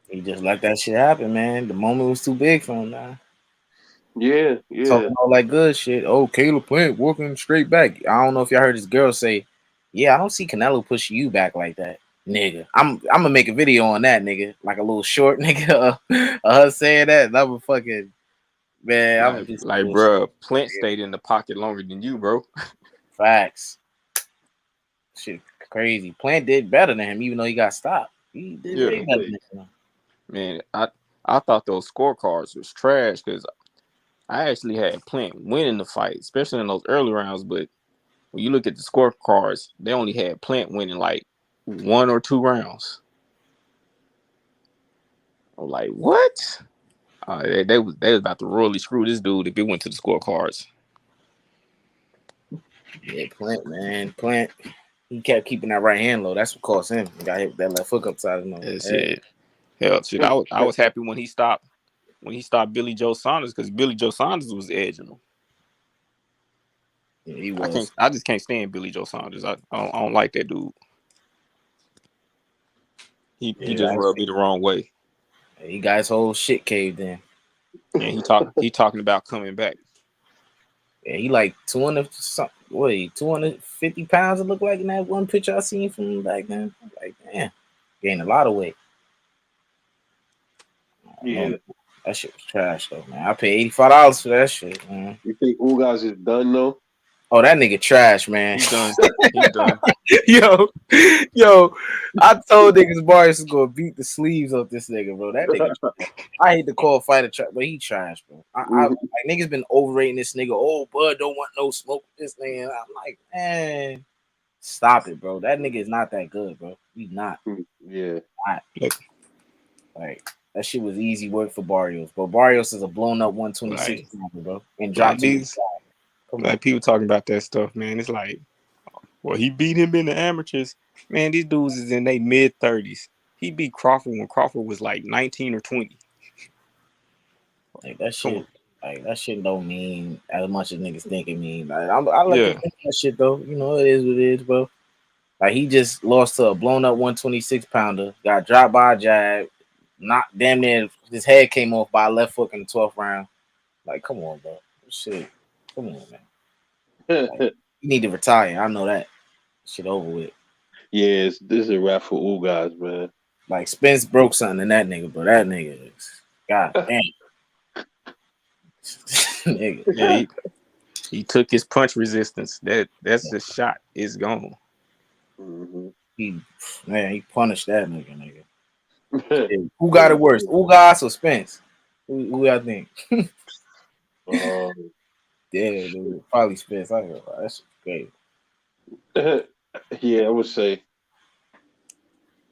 He just let that shit happen, man. The moment was too big for him, man. Yeah, yeah. Talking all that good shit. Oh, Caleb Plant walking straight back. I don't know if y'all heard this girl say, "Yeah, I don't see Canelo pushing you back like that, nigga." I'm gonna make a video on that, nigga, like a little short, nigga. Her saying that, that would fucking man. I'm gonna do some bullshit. Bruh, Plant stayed in the pocket longer than you, bro. Facts. Shit, crazy. Plant did better than him, even though he got stopped. He did Yeah, way better than him. man. I thought those scorecards was trash because I actually had Plant winning the fight, especially in those early rounds. But when you look at the scorecards, they only had Plant winning like 1 or 2 rounds. I'm like, what? They was about to royally screw this dude if it went to the scorecards. Yeah, Plant, man. Plant. He kept keeping that right hand low. That's what cost him. He got hit with that left hook upside of the That's head. it. Hell, shit. I was happy when he stopped Billy Joe Saunders because Billy Joe Saunders was edging him. Yeah, he was. I just can't stand Billy Joe Saunders. I don't like that dude. He just rubbed me the wrong way. He got his whole shit caved in. And he talking about coming back. Yeah, he like 200 something. Wait, 250 pounds. It looked like in that one picture I seen from him back then. Like, man, gained a lot of weight. Yeah. That shit was trash though, man. I paid $85 for that shit, man. You think Ugas is done though? Oh, that nigga trash, man. He's done. He's done. yo, I told niggas Barrios was gonna beat the sleeves off this nigga, bro. That nigga, I hate to call fighter trash, but he trash, bro. Like, niggas been overrating this nigga. Oh, bud, don't want no smoke with this nigga. I'm like, man, stop it, bro. That nigga is not that good, bro. He's not. Yeah. Like that shit was easy work for Barrios, but Barrios is a blown up 126 pounder, bro, and dropped these. Like people talking about that stuff, man. It's like, well, he beat him in the amateurs. Man, these dudes is in their mid-30s. He beat Crawford when Crawford was like 19 or 20. Like that shit, that shit don't mean as much as niggas think it mean. Like I like that shit though. You know, it is what it is, bro. Like he just lost to a blown up 126 pounder, got dropped by a jab, not damn near his head came off by a left hook in the 12th round. Like, come on, bro. Shit. Come on, man. Like, you need to retire. I know that. Shit over with. Yeah, this is a wrap for all guys, man. Like Spence broke something in that nigga, bro. That nigga is god damn. Nigga. Yeah, he took his punch resistance. That's the shot. It's gone. Mm-hmm. He punished that nigga. Who got it worse? Ugas or Spence? Who I think? Yeah, dude, probably Spence. I know that's great. Yeah, I would say.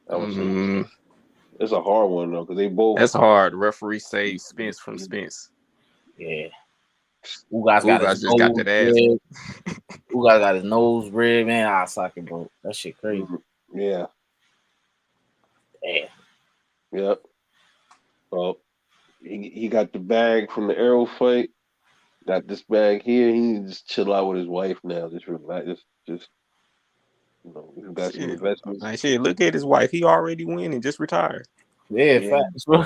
It's a hard one though, because they both. That's hard. Referee saved Spence from Spence. Yeah. Ugas got his just got that ass. Ugas got his nose red, man. Eye socket broke. That shit crazy. Yeah. Damn. Yep. Well, he got the bag from the Arrow fight. Got this bag here. He needs to just chill out with his wife now. Just relax. Just you got some investments. Like, shit, look at his wife. He already winning. Just retired. Yeah. Facts, bro.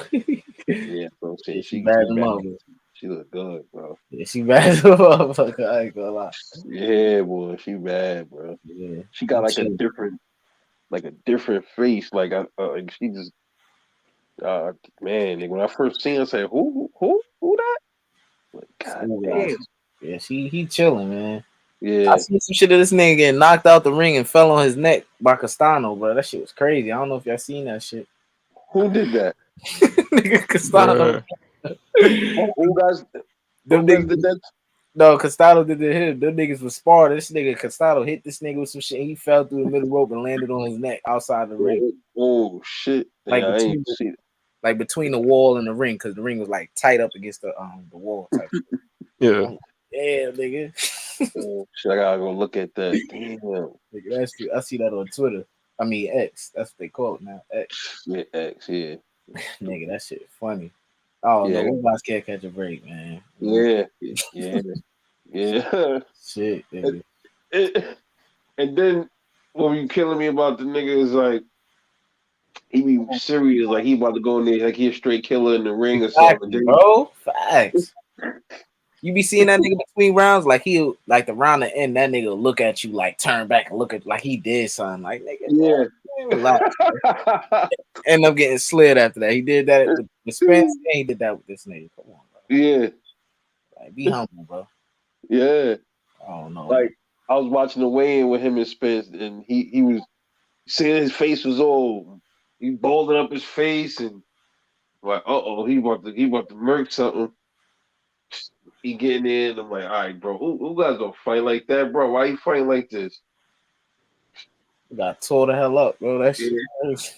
Yeah, so she bad bad. mother. She look good, bro. Yeah, she bad as a motherfucker. I ain't gonna lie. Yeah, boy, she bad, bro. Yeah, she got like a different face. Like she just, man. When I first seen her, I said, who that? Like, God damn. Yeah, he chilling, man. Yeah, I seen some shit of this nigga getting knocked out the ring and fell on his neck by Castano, bro. That shit was crazy. I don't know if y'all seen that shit. Who did that? Nigga Castano. Who guys did that? No, Castano did hit. Them niggas was sparred. This nigga Castano hit this nigga with some shit. He fell through the middle rope and landed on his neck outside the ring. Oh shit! Like I ain't see it. Like between the wall and the ring, because the ring was like tight up against the wall type. Yeah. Yeah, nigga. Oh shit! I gotta go look at that. Damn. Nigga, I see that on Twitter. I mean X. That's what they call it now. X. Yeah, X. Yeah. Nigga, that shit funny. Oh yeah. no, we guys can't catch a break, man. Yeah. Shit, nigga. And then what you killing me about the nigga is like he be serious, like he about to go in there like he a straight killer in the ring or something. Bro, facts. You be seeing that nigga between rounds, like he'll like the round to end, that nigga look at you like turn back and look at like he did something. Like nigga, man, relax. End up getting slid after that. He did that with Spence, and he did that with this nigga. Come on, bro. Yeah. Like, be humble, bro. Yeah. I don't know. Like I was watching the weigh-in with him and Spence, and he was seeing his face was all he balding up his face and like, he about to murk something. He getting in. I'm like, all right, bro. Who guys gonna fight like that, bro? Why you fighting like this? Got tore the hell up, bro. That Yeah, shit.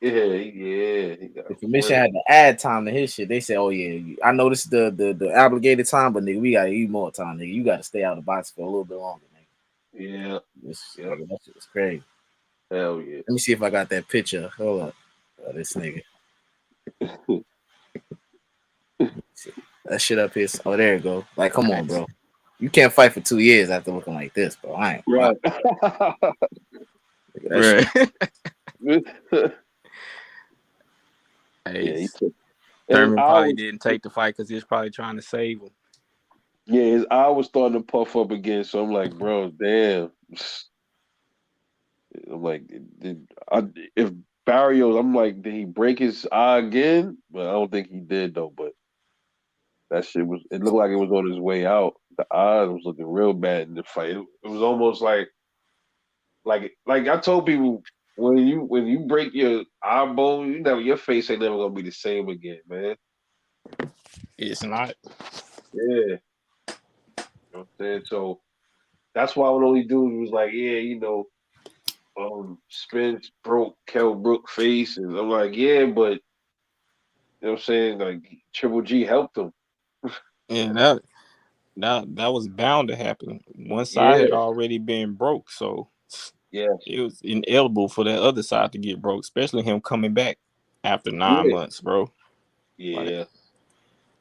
yeah. He got The commission work. had to add time to his shit. They said, "Oh yeah, I know this is the obligated time, but nigga, we got to eat more time, nigga. You got to stay out of the box for a little bit longer, nigga." Yeah, yeah. Nigga, that shit was crazy. Hell yeah. Let me see if I got that picture. Hold up, this nigga. That shit up here. Oh, there you go. Like, come on, bro. You can't fight for 2 years after looking like this, bro. I ain't Right. Nigga, that shit. Yeah, Hey, he took his Thurman eye probably was didn't take the fight because he was probably trying to save him. his eye was starting to puff up again. So I'm like, bro, damn. I'm like, if Barrios, I'm like, did he break his eye again? But I don't think he did though. But that shit was. It looked like it was on his way out. The eye was looking real bad in the fight. It was almost like I told people when you break your eye bone, your face ain't never gonna be the same again, man. It's not. Yeah, you know what I'm saying. So that's why when only dude was like, yeah, Spence broke Kell Brook face, and I'm like, yeah, but you know what I'm saying, like Triple G helped him. Yeah, that was bound to happen. One side Yeah, had already been broke, so yeah, it was inevitable for that other side to get broke, especially him coming back after 9 yeah, months, bro. Like, yeah,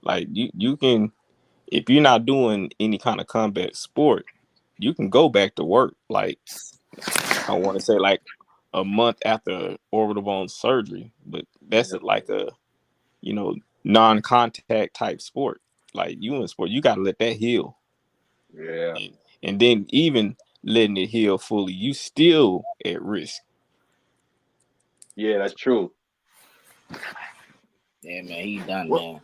like you can, if you're not doing any kind of combat sport, you can go back to work. Like, I want to say like a month after orbital bone surgery, but that's yeah, like a non-contact type sport. Like you in sport, you got to let that heal, yeah, and then even letting it heal fully, you still at risk. yeah. That's true. Yeah, man, he done, What? man.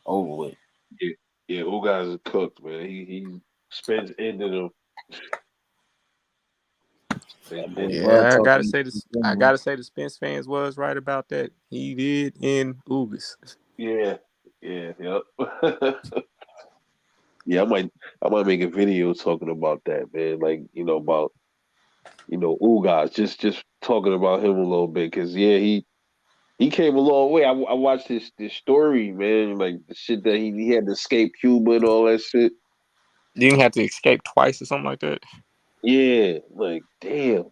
Over with. Yeah, yeah. Ugas is cooked, man. He Spence ended him. Spence That boy ended him. Bud Yeah, I gotta talking. say this. I gotta say the Spence fans was right about that. He did in Ugas. Yeah, yeah, yep. Yeah, I might make a video talking about that, man. Like, about Ugas, just talking about him a little bit, because yeah, he came a long way. I watched this story, man, like the shit that he had to escape Cuba and all that shit. Didn't have to escape twice or something like that. Yeah, like damn,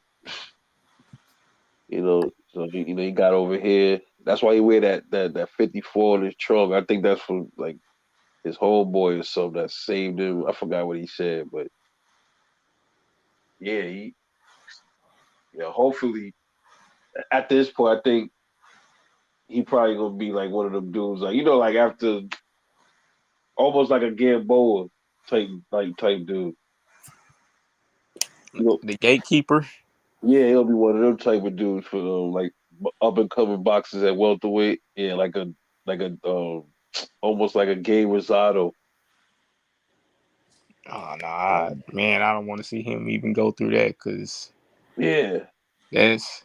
So he got over here. That's why he wear that 54 in his trunk. I think that's from like his homeboy or something that saved him. I forgot what he said, but yeah, hopefully at this point, I think he probably gonna be like one of them dudes, like like after almost like a Gamboa type dude. You know, The gatekeeper. yeah, he'll be one of them type of dudes for like up and coming boxers at welterweight. Yeah, like a almost like a gay Rosado. Oh nah, man, I don't want to see him even go through that because Yeah, that's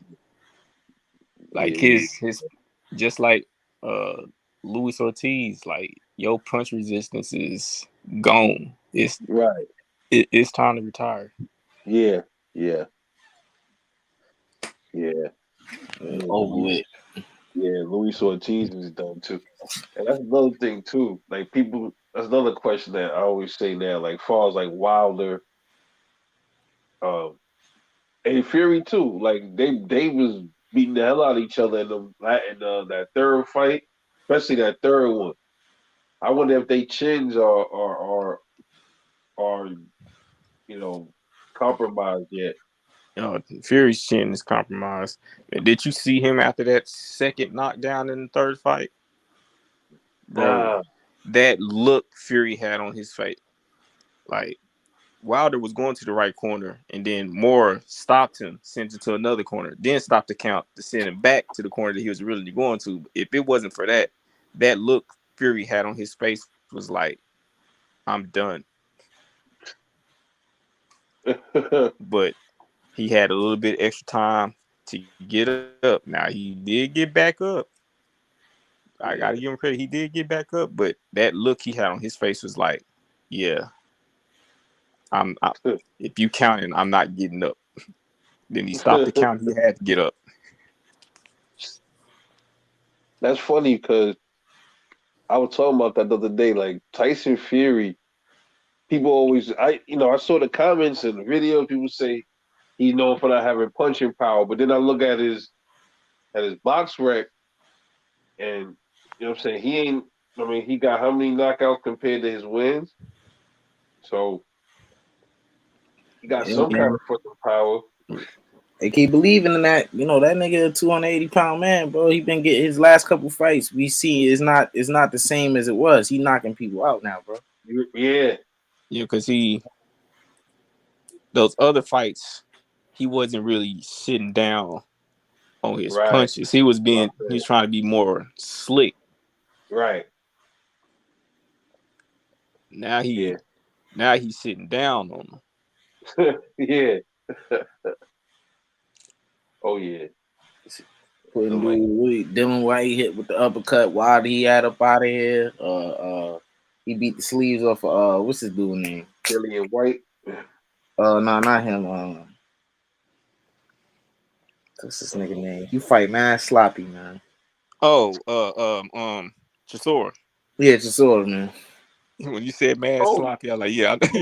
like yeah, his just like uh Luis Ortiz. Like your punch resistance is gone. right. It's time to retire. Yeah, yeah, yeah. Over with. Yeah, Luis Ortiz is done too. And that's another thing too. Like people, that's another question that I always say now. Like far as like Wilder, um, and Fury too. Like they was beating the hell out of each other in that third fight, especially that third one. I wonder if they chins are compromised yet. Fury's chin is compromised. And did you see him after that second knockdown in the third fight, bro? Nah, That look Fury had on his face, like Wilder was going to the right corner, and then Moore stopped him, sent him to another corner, then stopped the count to send him back to the corner that he was really going to. If it wasn't for that look Fury had on his face was like, I'm done. But he had a little bit extra time to get up. Now he did get back up, I gotta give him credit. He did get back up, but that look he had on his face was like, yeah, if you counting, I'm not getting up. Then he stopped the count. He had to get up. That's funny because I was talking about that the other day. Like Tyson Fury, people always, I saw the comments and the videos. People say he's known for not having punching power, but then I look at his box rec, and you know what I'm saying, he ain't. I mean, he got how many knockouts compared to his wins? So he got Yeah, some kind man. of fucking power. They keep believing in that. You know, that nigga, a 280-pound man, bro. He been getting his last couple fights. We see it's not the same as it was. He knocking people out now, bro. Yeah, Yeah, because those other fights, he wasn't really sitting down on his right. punches. He was trying to be more slick. Right. Now Yeah. he's sitting down on them. Yeah. Oh yeah. Putting Like Dylan White hit with the uppercut. Why did he had up out of here? He beat the sleeves off. What's his dude name? Dillian White. No, not him. What's this nigga name? You fight man sloppy, man. Oh, Chisora. Yeah, Chisora, man. When you said mad Oh, sloppy, I was like, yeah, that's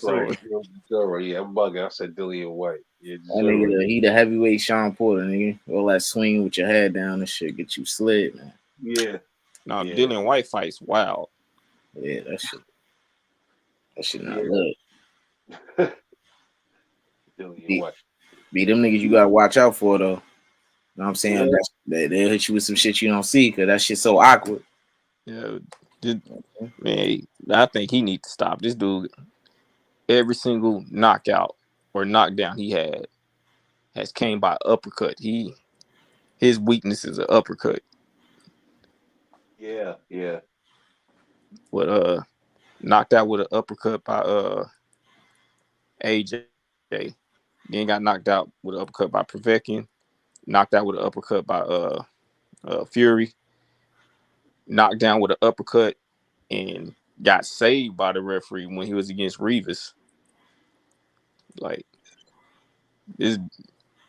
right. Chisora. Yeah, I'm bugging. I said Dillian White. Yeah, That nigga, he the heavyweight Sean Porter, nigga. All that swing with your head down and shit get you slid, man. Yeah. No, Yeah. Dillian White fights wild. Yeah, that shit not Yeah. Dillian White. Be them niggas you gotta watch out for though. You know what I'm saying? Yeah. They'll hit you with some shit you don't see because that shit's so awkward. Yeah, man, I think he needs to stop. This dude, every single knockout or knockdown he has came by uppercut. His weakness is an uppercut. Yeah. Yeah. But knocked out with an uppercut by AJ. Then got knocked out with an uppercut by Povetkin. Knocked out with an uppercut by Fury. Knocked down with an uppercut and got saved by the referee when he was against Rivas. Like this,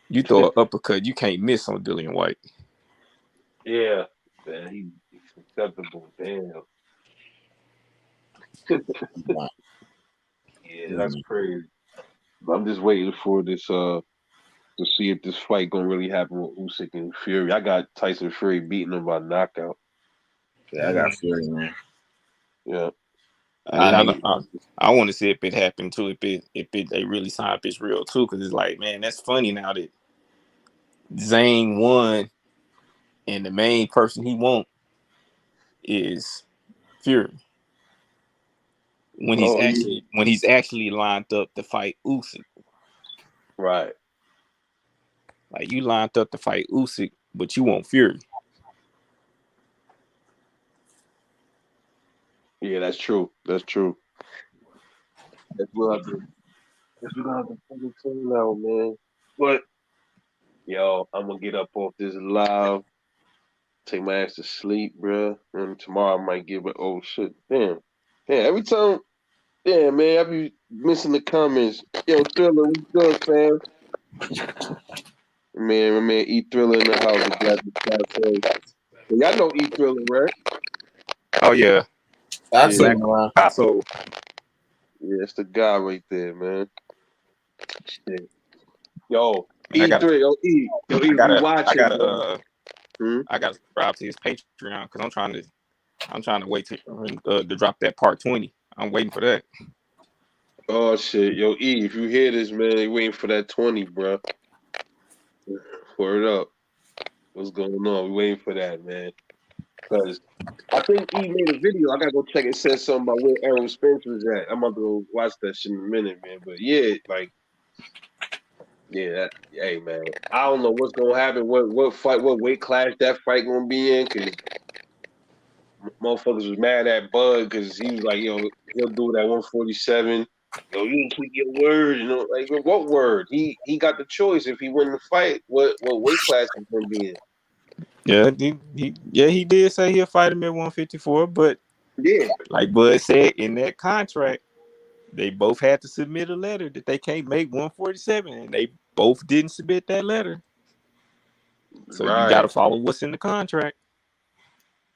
you throw an uppercut, you can't miss on Dillian White. Yeah. Man, he's acceptable. Damn. Yeah, that's crazy. I'm just waiting for this to see if this fight gonna really happen with Usyk and Fury. I got Tyson Fury beating him by knockout. Yeah, I got Fury, man. Yeah. I want to see if it happened too. If they really sign up, it's real too. Because it's like, man, that's funny now that Zane won, and the main person he won't is Fury. When Oh yeah. he's actually lined up to fight Usyk. Right. Like you lined up to fight Usyk, but you want Fury. Yeah, that's true. That's true. That's what I have to fucking say now, man. But yo, I'm gonna get up off this live, take my ass to sleep, bruh. And tomorrow I might give it. Oh shit, damn, Every time, damn man, I be missing the comments. Yo, Thriller, what's good, fam? My man, E Thriller in the house. The Black Cafe. Y'all know E Thriller, right? Oh yeah, I've Yeah, seen him around. so yeah, it's the guy right there, man. Shit. Yo, I got E3, yo, E, we watching, bro. I gotta subscribe to his Patreon because I'm trying to wait to drop that part 20. I'm waiting for that. Oh shit, yo, E, if you hear this, man, they waiting for that 20, bro. Word up. What's going on? We waiting for that, man. Cause I think E made a video. I gotta go check. It says something about where Errol Spence was at. I'm about to go watch that shit in a minute, man. But yeah, like, yeah, hey, man. I don't know what's gonna happen. What fight? What weight class that fight gonna be in? Cause motherfuckers was mad at Bud because he was like, yo, he'll do it at 147. Yo, you didn't keep your word, like what word? He got the choice if he win the fight, what weight class he's gonna be in. Yeah, he did say he'll fight him at 154, but Yeah. like Bud said in that contract, they both had to submit a letter that they can't make 147, and they both didn't submit that letter. So you got to Right. follow what's in the contract.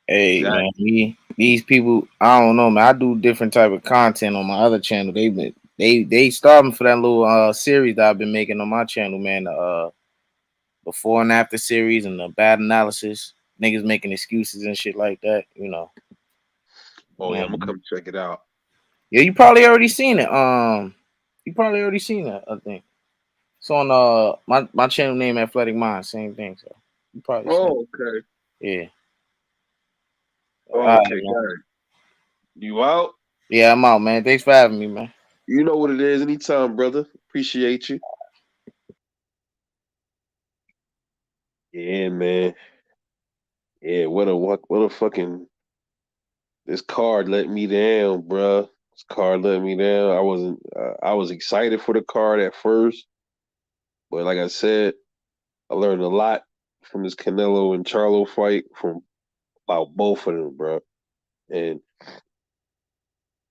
Hey Exactly. man, these people, I don't know, man. I do different type of content on my other channel. They starting for that little series that I've been making on my channel, man. Before and after series and the bad analysis. Niggas making excuses and shit like that, you know. Oh yeah, I'm gonna Man. come check it out. Yeah, you probably already seen it. You probably already seen that, I think. It's on my channel name Athletic Mind, same thing. So you probably seen Oh, okay. it. Yeah. All Oh, right, okay, man. got it. You out? Yeah, I'm out, man. Thanks for having me, man. You know what it is. Anytime, brother. Appreciate you. Yeah, man. Yeah, what a fucking this card let me down, bruh. This card let me down. I was excited for the card at first, but like I said, I learned a lot from this Canelo and Charlo fight from about both of them, bro. And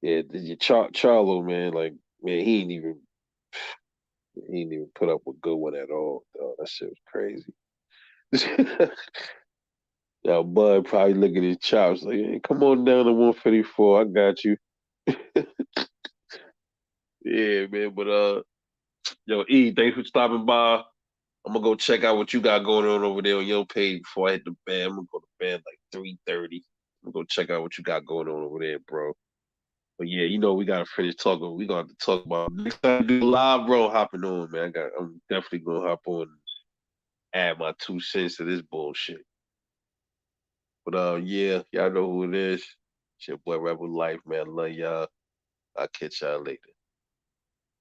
yeah, Charlo, man, like man, he ain't even put up a good one at all. Dog. That shit was crazy. Now Bud probably look at his chops like, hey, come on down to 154. I got you. Yeah, man. But yo, E, thanks for stopping by. I'm gonna go check out what you got going on over there on your page before I hit the bed. I'm gonna go to bed like 3:30. I'm gonna go check out what you got going on over there, bro. But yeah, you know we gotta finish talking. We gonna have to talk about next time we do live, bro. Hopping on, man. I'm definitely gonna hop on and add my 2 cents to this bullshit. But yeah, y'all know who it is. It's your boy Rebel Life, man. Love y'all. I'll catch y'all later.